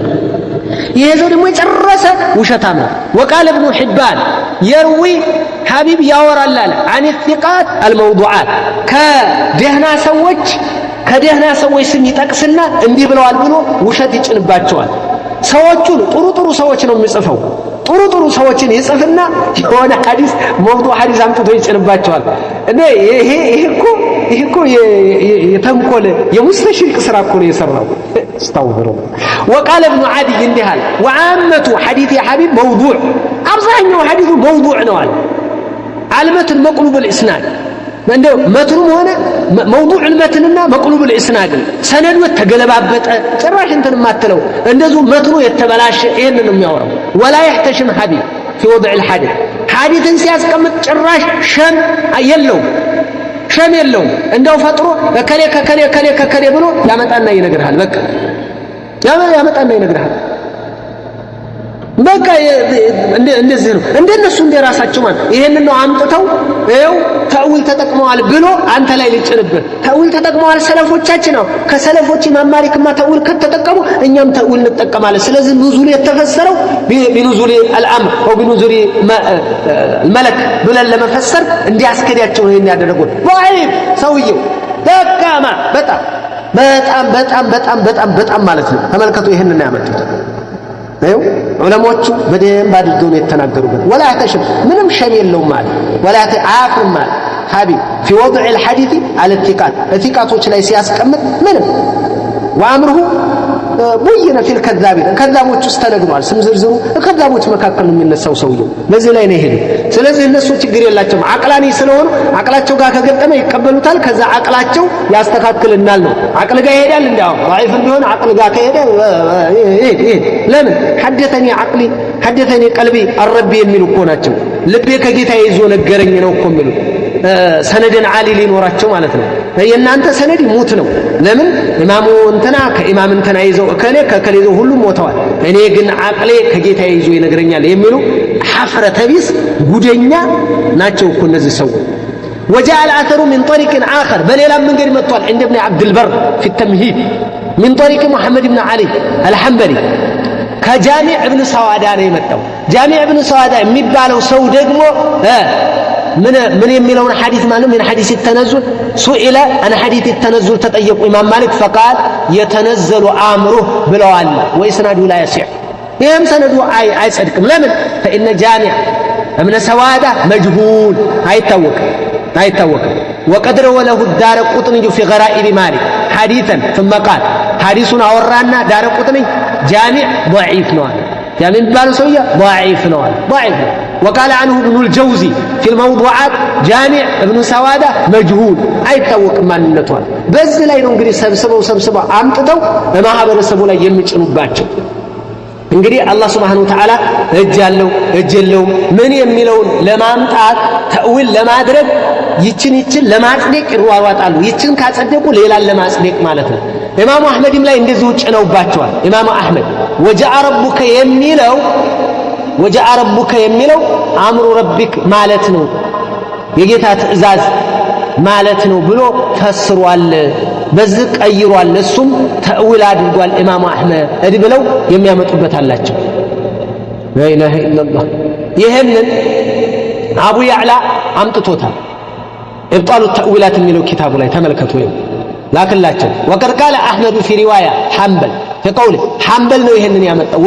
ይሄ ሰው ደግሞ የጨረሰ ውሸታም ነው وقال ابن حبان يروي ሐቢብ ያወራል አለ عن الثقات الموضوعات ከደህና ሰዎች ስም ይጠቅስና እንዲህ ብለዋል ብሎ ውሸት ይጭንባቸዋል ሰዎቹን ጥሩ ሰዎች ነው የሚጽፈው ጥሩ ሰዎችን ይጽፍና የሆነ ሐዲስ መውዱዕ ሐዲስ አምጥቶ ይጭንባቸዋል እኔ ይሄ እኮ የተንኮለ የሙስተሽሪቅ ስራ እኮ ነው የሰራው استغفروا وقال ابن عدي انتهى وعامه حديث يا حبيب موضوع ابزاኛው ሐዲሱ موضوع ነው አለ علمت المقلوب الاسناد እንደው መትኑም ሆነ موضوع المتنና مقلوب الاسناد ሰነዱ ተገለባበጠ ጭራሽ እንትን ማተለው እንደዚሁ መትኑ የተበላሸ ይሄንን ነው የሚያወራው ولا يحتشم حبيب في وضع الحديث حديثን ሲያስቀምጥ ጭራሽ ሸም የለውም እንደው ፈጥሮ ከከሌ ብሎ ያመጣና ይነግርሃል በቃ ያመጣና ይነግርሃል በቃ እንደዚህ ነው እንደነሱ እንደራሳቸው ማለት ይሄንን ነው አምጥተው ይኸው ተእዊል ተጠቅመዋል ብሎ አንተ ላይ ልጭንብህ ተእዊል ተጠቅመዋል ሰለፎቻችን ነው ከሰለፎች ኢማም ማሊክማ ተእዊል ከተጠቀሙ እኛም ተእዊል እንጠቀማለን ስለዚህ ኑዙል የተፈሰረው بنزول الامر او بنزول الملك ብለን ለመፈሰር እንዲያስከዳቸው ነው የሚያደርጉት ضعيف ሰውየው ደካማ በጣም ማለት ነው ተመልከቱ ይሄንን ያመጡት ነው ዑለማዎቹ በደንብ አድርገው ነው የተናገሩበት ولا يحتشم ምንም ሸም የለውም ማለት ولا عافر ማለት حبيب في وضع الحديث على الثقات ላይ ሲያስቀምጥ ምንም وامره بين في الكذابين ከዛቦች ውስጥ ተነግሯል ስም ዝርዝሩ ከዛቦች መካከል ነው የሚነሳው ሰውየው በዚህ ላይ ነው ይሄ ስለዚህ እነሱ ችግር የላቸውም አቅላኒ ስለሆኑ አቅላቸው ጋር ከገጠመ ይቀበሉታል ከዛ አቅላቸው ያስተካክልናል ነው አቅል ጋር ይሄዳል እንዳው ضعيف እንደሆነ አቅል ጋር ከሄደ ለምን حدثني قلبي الرب የሚሉ እኮ ናቸው ልቤ ከጌታ ይዞ ነገረኝ ነው እኮ የሚሉ ሰነድን ዓሊ ሊኖራቸው ማለት ነው የእናንተ ሰነድ ሙት ነው ለምን ኢማሙ እንትና ከኢማም እንትና ይዘው ከከሌ ይዘው ሁሉ ሞተዋል እኔ ግን አቅሌ ከጌታ ይዞ ይነግረኛል የሚሉ ሐፍረተ ቢስ ጉደኛ ናቸው እኮ እነዚህ ሰው وجاء الاثر من طريق اخر በሌላ መንገድ መጥቷል عند ابن عبد البر في التمهيد من طريق محمد بن علي الحنبلي ከጃሚዕ ኢብኑ ሰዋዳ ነው የመጣው ጃሚዕ ኢብኑ ሰዋዳ የሚባለው ሰው ደግሞ من የሚለውን ሐዲስ ማለት من حديث التنزل سئل عن حديث التنزل تطيق امام مالك فقال يتنزل امره ብለዋል واسناده لا يصح ይሄም ሰነዱ አይጸድቅም ለምን فإن جامع ابن سوادة مجهول አይታወቅም وقد روى له الدارقطني في غرائب مالك حديثا ثم قال حديثنا አወራና ዳረቁጥኒ جامع ضعيف ነው جامع የሚባለው ሰውዬ ضعيف ነው وقال عنه ابن الجوزي في الموضوعات جامع ابن سوادة مجهول አይታወቅም ማንነቱ በዚህ ላይ ነው እንግዲህ ሰብስበው አምጥተው በማህበረሰቡ ላይ የሚጭኑባቸው እንግዲህ አላህ Subhanahu Wa Ta'ala እጅ ያለው እጅ የለውም ምን የሚለውን ለማምጣት ተእዊል ለማድረግ ይችን ለማጽደቅ ይሯሯጣሉ ይችን ካጸደቁ ሌላን ለማጽደቅ ማለት ነው ኢማሙ አህመድም ላይ እንደዚህ ውጭ ነውባቸዋል ኢማሙ አህመድ ወጃአ ረቡከ የሚለው አምሩ ረቢክ ማለት ነው የጌታ ትእዛዝ ማለት ነው ብሎ ፈስሯል በዚህ ቀይሯል እሱም ተእዊል አድርጓል ኢማሙ አህመድ ብለው የሚያመጡበት አላቸው لا اله الا الله ይሄንን አቡ ያዕላ አምጥቶታል ابطال التأويلات የሚለው ኪታቡ ላይ ተመልከቱ ላክላቸው وقد قال احمد في روايه حنبل في قوله حنبل ነው ይሄንን ያመጣው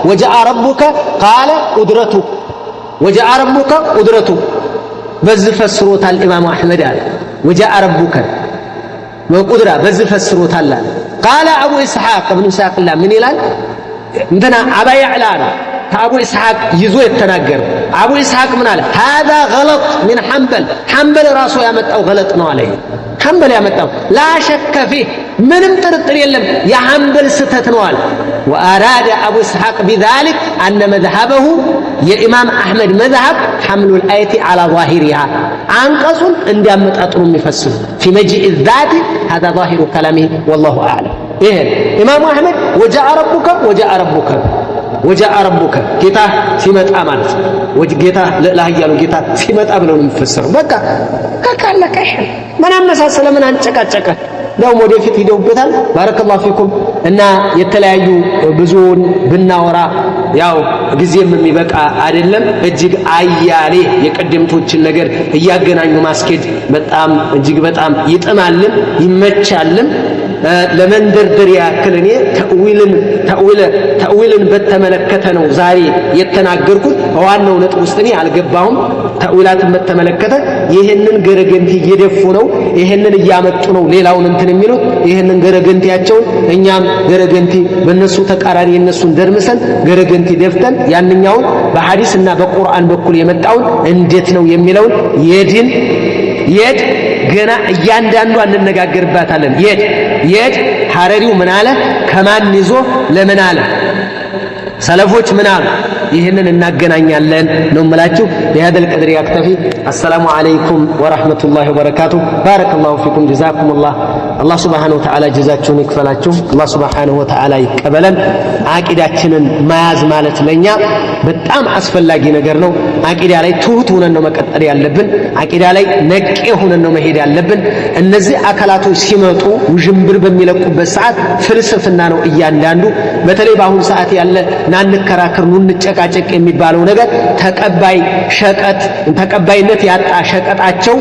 وجاء ربك قال قدرته وجاء ربك قدرته በዚህ ፈስሮታል ኢማሙ አህመድ አለ وجاء ربك وقدره በዚህ ፈስሮታል قال ابو اسحاق ابن اسحاق ምን ይላል እንትና አባ ያዕላ ከአቡ ኢስሐቅ ይዞ የተናገረ አቡ ኢስሐቅ ምን አለ? هذا غلط من حنبل ራሱ ያመጣው غلط ነው አለ። حنبل ያመጣው لا شك فيه ምንም ጥርጥር የለም የሐንበል ስተት ነው አለ። وأراد أبو إسحاق بذلك أن مذهبه የኢማም አህመድ መዝሐብ حمل الآية على ظاهرها አንቀጹን እንዲያመጣጥሩ የሚፈስሩ في مجيء الذات هذا ظاهر كلامه والله أعلم። ይሄ ኢማም አህመድ ወጃአ ረቡከ ጌታ ሲመጣ ማለት ነው። ጌታ ለላህያሉ ጌታ ሲመጣ ብለው ነው የሚፈሰረው። በቃ ካካለከ ምን አመሳሰለ ምን አንጨቃጨቀ ነው ወደፊት ሄደውበታል። ባረከላሁ ፊኩም እና የተለያዩ ብዙውን ብናወራ ያው ጊዜም የሚበቃ አይደለም። እጅግ አያሌ የቀደምቶችን ነገር እያገናኙ ማስኬድ በጣም እጅግ በጣም ይጥማልም ይመቻልም። ለመንደርደሪያ ያክል እኔ ተእዊልን በተመለከተ ነው ዛሬ የተናገርኩት። ዋናው ነጥብ ውስጥ እኔ አልገባሁም። ተእዊላትን በተመለከተ ይህንን ገረገንቲ እየደፉ ነው፣ ይህንን እያመጡ ነው ሌላውን እንትን የሚሉት ይህንን ገረገንቲያቸውን እኛም ገረገንቲ በእነሱ ተቃራኒ የእነሱን ደርምሰን ገረገንቲ ደፍተን ያንኛውን በሐዲስ እና በቁርአን በኩል የመጣውን እንዴት ነው የሚለውን የድ ገና እያንዳንዱ እንነጋገርባታለን። የድ ሐረሪው ምን አለ? ከማን ይዞ ለምን አለ? ሰለፎች ምን አሉ? ይህንን እናገናኛለን ነው የምላችሁ። بهذا القدر يكتفي. السلام عليكم ورحمة الله وبركاته. بارك الله فيكم جزاكم الله. الله سبحانه وتعالى جزاكم يكفلاችሁ። الله سبحانه وتعالى ይቀበለን። አቂዳችንን መያዝ ማለት ለኛ በጣም አስፈላጊ ነገር ነው። አቂዳ ላይ ትሁት ሆነን ነው መቀጠል ያለብን። አቂዳ ላይ ነቄ ሆነን ነው መሄድ ያለብን። እነዚህ አካላቶች ሲመጡ ውዥንብር በሚለቁበት ሰዓት ፍልስፍና ነው እያንዳንዱ። በተለይ በአሁኑ ሰዓት ያለ ናንከራከር ነው እንጨቃጨቅ የሚባለው ነገር ተቀባይነት ያጣ ሸቀጣቸው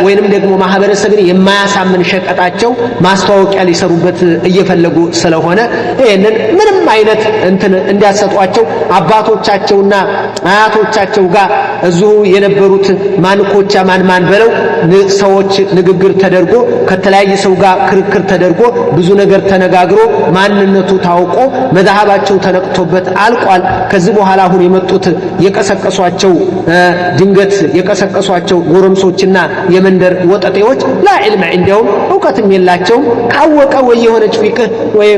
ወይንም ደግሞ ማህበረሰብን የማያሳምን ሸቀጣቸው ማስተዋወቂያ ሊሰሩበት እየፈለጉ ስለሆነ ይሄንን ምንም አይነት እንትን እንዲያሰጧቸው አባቶቻቸውና አያቶቻቸው ጋር እዚሁ የነበሩት ማንኮቻ ማን በለው ሰዎች ንግግር ተደርጎ ከተለያየ ሰው ጋር ክርክር ተደርጎ ብዙ ነገር ተነጋግሮ ማንነቱ ታውቆ መዛሃባቸው ተነቅቶበት አልቋል። ከዚህ በኋላ አሁን የመጡት የቀሰቀሷቸው ድንገት የቀሰቀሷቸው ጎረምሶችና የመንደር ወጠጤዎች ላዕልም እንደውም ዕውቀትም የላቸውም። ካወቀ ወይ የሆነች ፊቅህ ወይ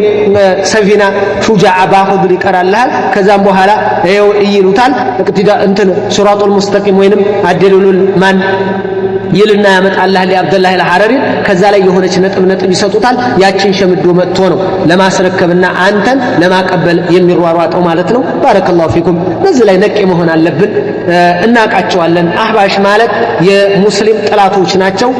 ሰፊና ሹጃዓ ባሁድ ይቀራልሃል። ከዛም በኋላ ይኸው ይሉታል እቅትዳ እንትን ሱራጡል ሙስተቂም ወይንም አደሉል ማን ይልና ያመጣልህ ለአብዱላህ አልሐረሪ ከዛ ላይ የሆነች ነጥብ ይሰጡታል። ያችን ሸምዶ መጥቶ ነው ለማስረከብና አንተን ለማቀበል የሚሯሯጠው ማለት ነው። ባረከላሁ ፊኩም። በዚህ ላይ ነቄ መሆን አለብን። እናቃቸዋለን። አህባሽ ማለት የሙስሊም ጥላቶች ናቸው፣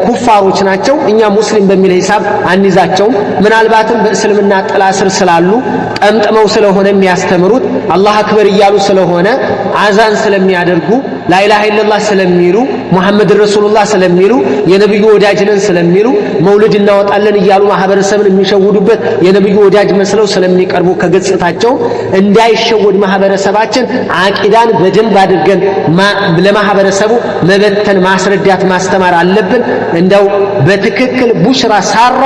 ኩፋሮች ናቸው። እኛ ሙስሊም በሚል ሂሳብ አንይዛቸውም። ምናልባትም በእስልምና ጥላ ስር ስላሉ ጠምጥመው ስለሆነ የሚያስተምሩት አላህ አክበር እያሉ ስለሆነ አዛን ስለሚያደርጉ ላኢላሃ ኢላላህ ስለሚሉ ሙሐመድ ረሱሉላህ ስለሚሉ የነብዩ ወዳጅ ነን ስለሚሉ መውሊድ እናወጣለን እያሉ ማህበረሰብን የሚሸውዱበት የነብዩ ወዳጅ መስለው ስለሚቀርቡ ከገጽታቸው እንዳይሸወድ ማህበረሰባችን አቂዳን በደንብ አድርገን ለማህበረሰቡ መበተን ማስረዳት ማስተማር አለብን። እንደው በትክክል ቡሽራ ሳራ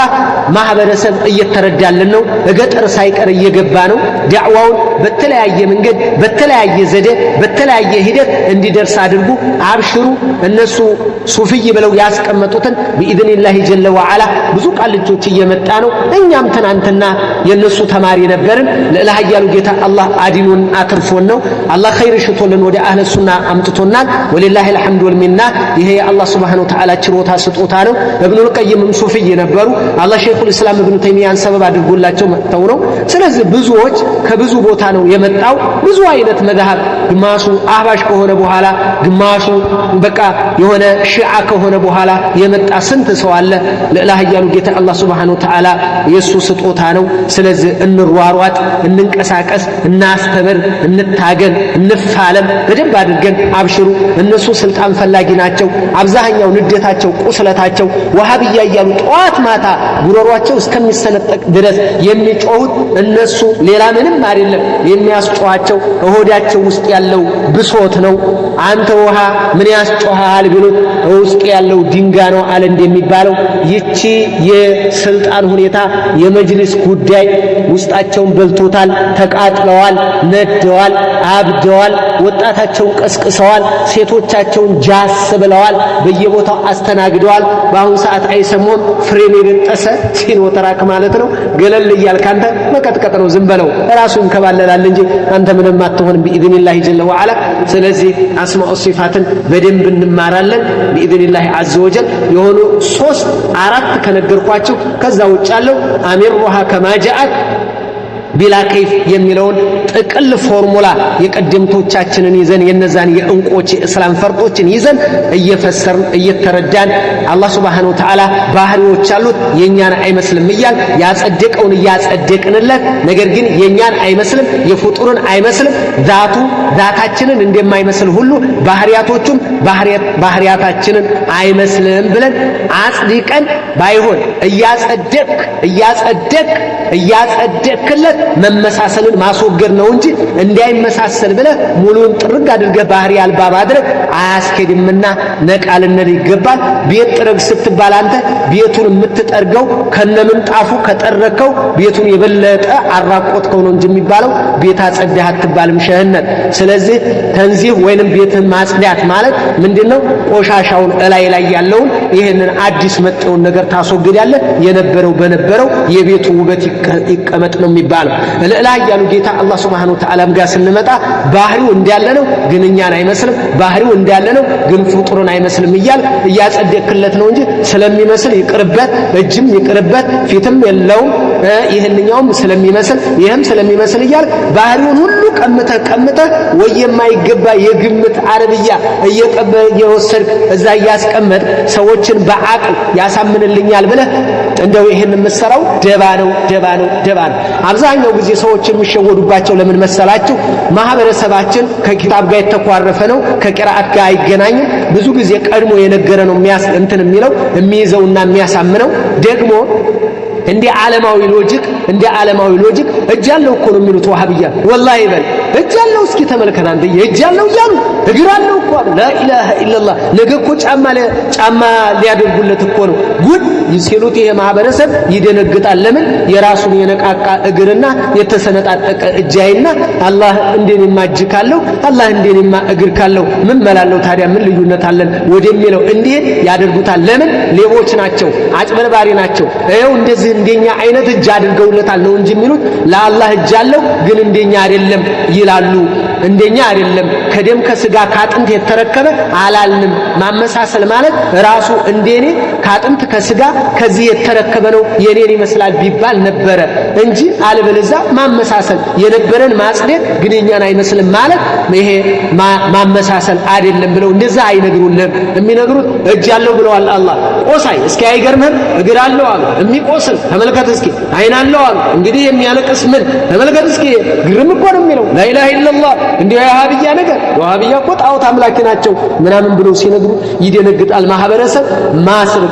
ማህበረሰብ እየተረዳልን ነው። ገጠር ሳይቀር እየገባ ነው። ዳዕዋውን በተለያየ መንገድ በተለያየ ዘዴ በተለያየ ሂደት እንዲደርስ አድርጉ። አብሽሩ። እነሱ ሱፍይ ብለው ያስቀመጡትን بإذنላህ ጀለ ወዐላ ብዙ ቃልቾች እየመጣ ነው። እኛም ትናንትና የነሱ ተማሪ ነበርን። ለላህያሉ ጌታ አላህ አዲኑን አትርፎን ነው። አላህ ኸይር ሽቶልን ወደ አህለ ሱና አምጥቶናል። ወሊላሂ አልሐምዱ ወልሚና። ይሄ የአላህ ሱብሓነሁ ወተዓላ ችሮታ ስጦታ ነው። ኢብኑል ቀይም ሱፍይ ነበሩ። አላህ ሸይኹል ኢስላም ኢብኑ ተይሚያን ሰበብ አድርጎላቸው መጥተው ነው። ስለዚህ ብዙዎች ከብዙ ቦታ ነው የመጣው። ብዙ አይነት መዝሐብ ግማሹ አህባሽ ከሆነ በኋላ ግማሹ በቃ የሆነ ሺዓ ከሆነ በኋላ የመጣ ስንት ሰው አለ። ለላህያሉ ጌታ አላህ ሱብሓነሁ ወተዓላ የሱ ስጦታ ነው። ስለዚህ እንሯሯጥ፣ እንንቀሳቀስ፣ እናስተምር፣ እንታገል፣ እንፋለም በደንብ አድርገን። አብሽሩ። እነሱ ስልጣን ፈላጊ ናቸው። አብዛኛው ንዴታቸው ቁስለታቸው ወሃብያ እያሉ ጠዋት ማታ ጉሮሯቸው እስከሚሰነጠቅ ድረስ የሚጮሁት እነሱ ሌላ ምንም አይደለም። የሚያስጮሃቸው እሆዳቸው ውስጥ ያለው ብሶት ነው። አንተ ውሃ ምን ያስጮሃል ይመስልሃል ቢሉት ውስጥ ያለው ድንጋይ ነው አለ እንደሚባለው ይቺ የስልጣን ሁኔታ የመጅሊስ ጉዳይ ውስጣቸውን በልቶታል። ተቃጥለዋል፣ ነደዋል፣ አብደዋል፣ ወጣታቸውን ቀስቅሰዋል፣ ሴቶቻቸውን ጃስ ብለዋል፣ በየቦታው አስተናግደዋል። በአሁኑ ሰዓት አይሰሙም። ፍሬም የበጠሰ ሲኖትራክ ማለት ነው። ገለል እያልክ አንተ መቀጥቀጥ ነው። ዝም በለው ራሱን ከባለላል እንጂ አንተ ምንም አትሆንም ቢኢዝኒላህ ጀለ ወዐላ። ስለዚህ አስማኡ ሲፋትን በደንብ እንማራለን ቢኢዝኒላህ ዐዘ ወጀል። የሆኑ 3 4 ከነገርኳችሁ ከዛ ውጭ ያለው አሚሩሃ ከማ ጃአት ቢላ ከይፍ የሚለውን ጥቅል ፎርሙላ የቀደምቶቻችንን ይዘን የነዛን የእንቆች የእስላም ፈርጦችን ይዘን እየፈሰርን እየተረዳን አላህ ሱብሓነሁ ወተዓላ ባህሪዎች አሉት የኛን አይመስልም እያል ያጸደቀውን እያጸደቅንለት፣ ነገር ግን የኛን አይመስልም የፍጡርን አይመስልም ዛታችንን እንደማይመስል ሁሉ ባህሪያቶቹም ባህሪያታችንን አይመስልም ብለን አጽድቀን ባይሆን እያጸደቅክለት መመሳሰልን ማስወገድ ነው እንጂ እንዳይመሳሰል ብለህ ሙሉን ጥርግ አድርገህ ባህሪ አልባ ማድረግ አያስኬድምና ነቃ ልንል ይገባል። ቤት ጥረግ ስትባል አንተ ቤቱን የምትጠርገው ከነምንጣፉ ከጠረከው ቤቱን የበለጠ አራቆትከው ነው እንጂ የሚባለው ቤት አጸዳህ አትባልም ሸህነት። ስለዚህ ተንዚህ ወይንም ቤትን ማጽዳት ማለት ምንድነው? ቆሻሻውን እላይ ላይ ያለውን ይሄንን አዲስ መጤውን ነገር ታስወግዳለህ። የነበረው በነበረው የቤቱ ውበት ይቀመጥ ነው የሚባለው። ለላ ያሉ ጌታ አላህ Subhanahu Wa Ta'ala ጋር ስንመጣ ባህሪው እንዳለ ነው ግን እኛን አይመስልም፣ ባህሪው እንዳለ ነው ግን ፍጡርን አይመስልም እያል እያጸደቅለት ነው እንጂ ስለሚመስል ይቅርበት፣ እጅም ይቅርበት፣ ፊትም የለውም ይሄንኛውም ስለሚመስል ይሄም ስለሚመስል እያል ባህሪውን ሁሉ ቀምተ ወይ የማይገባ የግምት አረብያ እየወሰድክ እዛ እያስቀመጥ ሰዎችን በአቅል ያሳምንልኛል ብለህ እንደው ይሄን የምትሰራው ደባ ነው። አብዛኛው ጊዜ ሰዎች የሚሸወዱባቸው ለምን መሰላችሁ? ማህበረሰባችን ከኪታብ ጋር የተኳረፈ ነው፣ ከቂራአት ጋር አይገናኝም። ብዙ ጊዜ ቀድሞ የነገረ ነው የሚለው የሚይዘውና የሚያሳምነው ደግሞ እንደ ዓለማዊ ሎጂክ እጃለው እኮ ነው የሚሉት ዋሃብያ። ወላሂ በል እጃለው እስኪ ተመልከና እንደ እጃለው እያሉ እግራለው እኮ ላኢላሃ ኢላላህ። ነገ እኮ ጫማ ሊያደርጉለት እኮ ነው ጉድ ሲሉት ይሄ ማህበረሰብ ይደነግጣል። ለምን? የራሱን የነቃቃ እግርና የተሰነጣጠቀ እጃይና አላህ እንደኔማ እጅ ካለው አላህ እንደኔማ እግር ካለው ምን መላለው ታዲያ ምን ልዩነት አለን ወደሚለው እንዲህ ያደርጉታል። ለምን? ሌቦች ናቸው፣ አጭበርባሪ ናቸው። ይኸው እንደዚህ እንደኛ አይነት እጅ አድርገውለታል ነው እንጂ የሚሉት ለአላህ እጅ አለው ግን እንደኛ አይደለም ይላሉ። እንደኛ አይደለም ከደም ከስጋ ካጥንት የተረከበ አላልንም። ማመሳሰል ማለት ራሱ እንደኔ ካጥንት ከስጋ ከዚህ የተረከበ ነው የኔን ይመስላል ቢባል ነበረ እንጂ አለበለዚያ ማመሳሰል የነበረን ማጽደቅ ግን እኛን አይመስልም ማለት ይሄ ማመሳሰል አይደለም ብለው እንደዛ አይነግሩንም። የሚነግሩት እጅ አለው ብለዋል አላህ። ቆሳይ እስኪ አይገርምህም? እግር አለው አሉ። የሚቆስል ተመልከት እስኪ። አይን አለው አሉ። እንግዲህ የሚያለቅስ ምን ተመልከት እስኪ። ግርም እኮ ነው የሚለው ላኢላሃ ኢላላህ። እንዲህ የዋሃብያ ነገር የዋሃብያ እኮ ጣዖት አምላኪ ናቸው ምናምን ብለው ሲነግሩ ይደነግጣል ማህበረሰብ። ማስር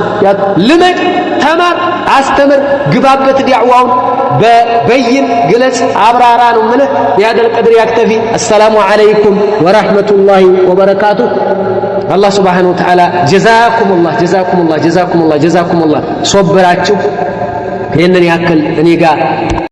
ልመድ፣ ተማር፣ አስተምር፣ ግባበት ዲዕዋውን በበይን ግለጽ፣ አብራራ ነው የምልህ። ቢሀዘል ቀድር ያክተፊ። አሰላሙ ዐለይኩም ወረሕመቱላሂ ወበረካቱሁ። አላህ ሱብሓነሁ ወተዓላ ጀዛኩሙላህ ሶብራችሁ ይህንን ያክል እኔ ጋር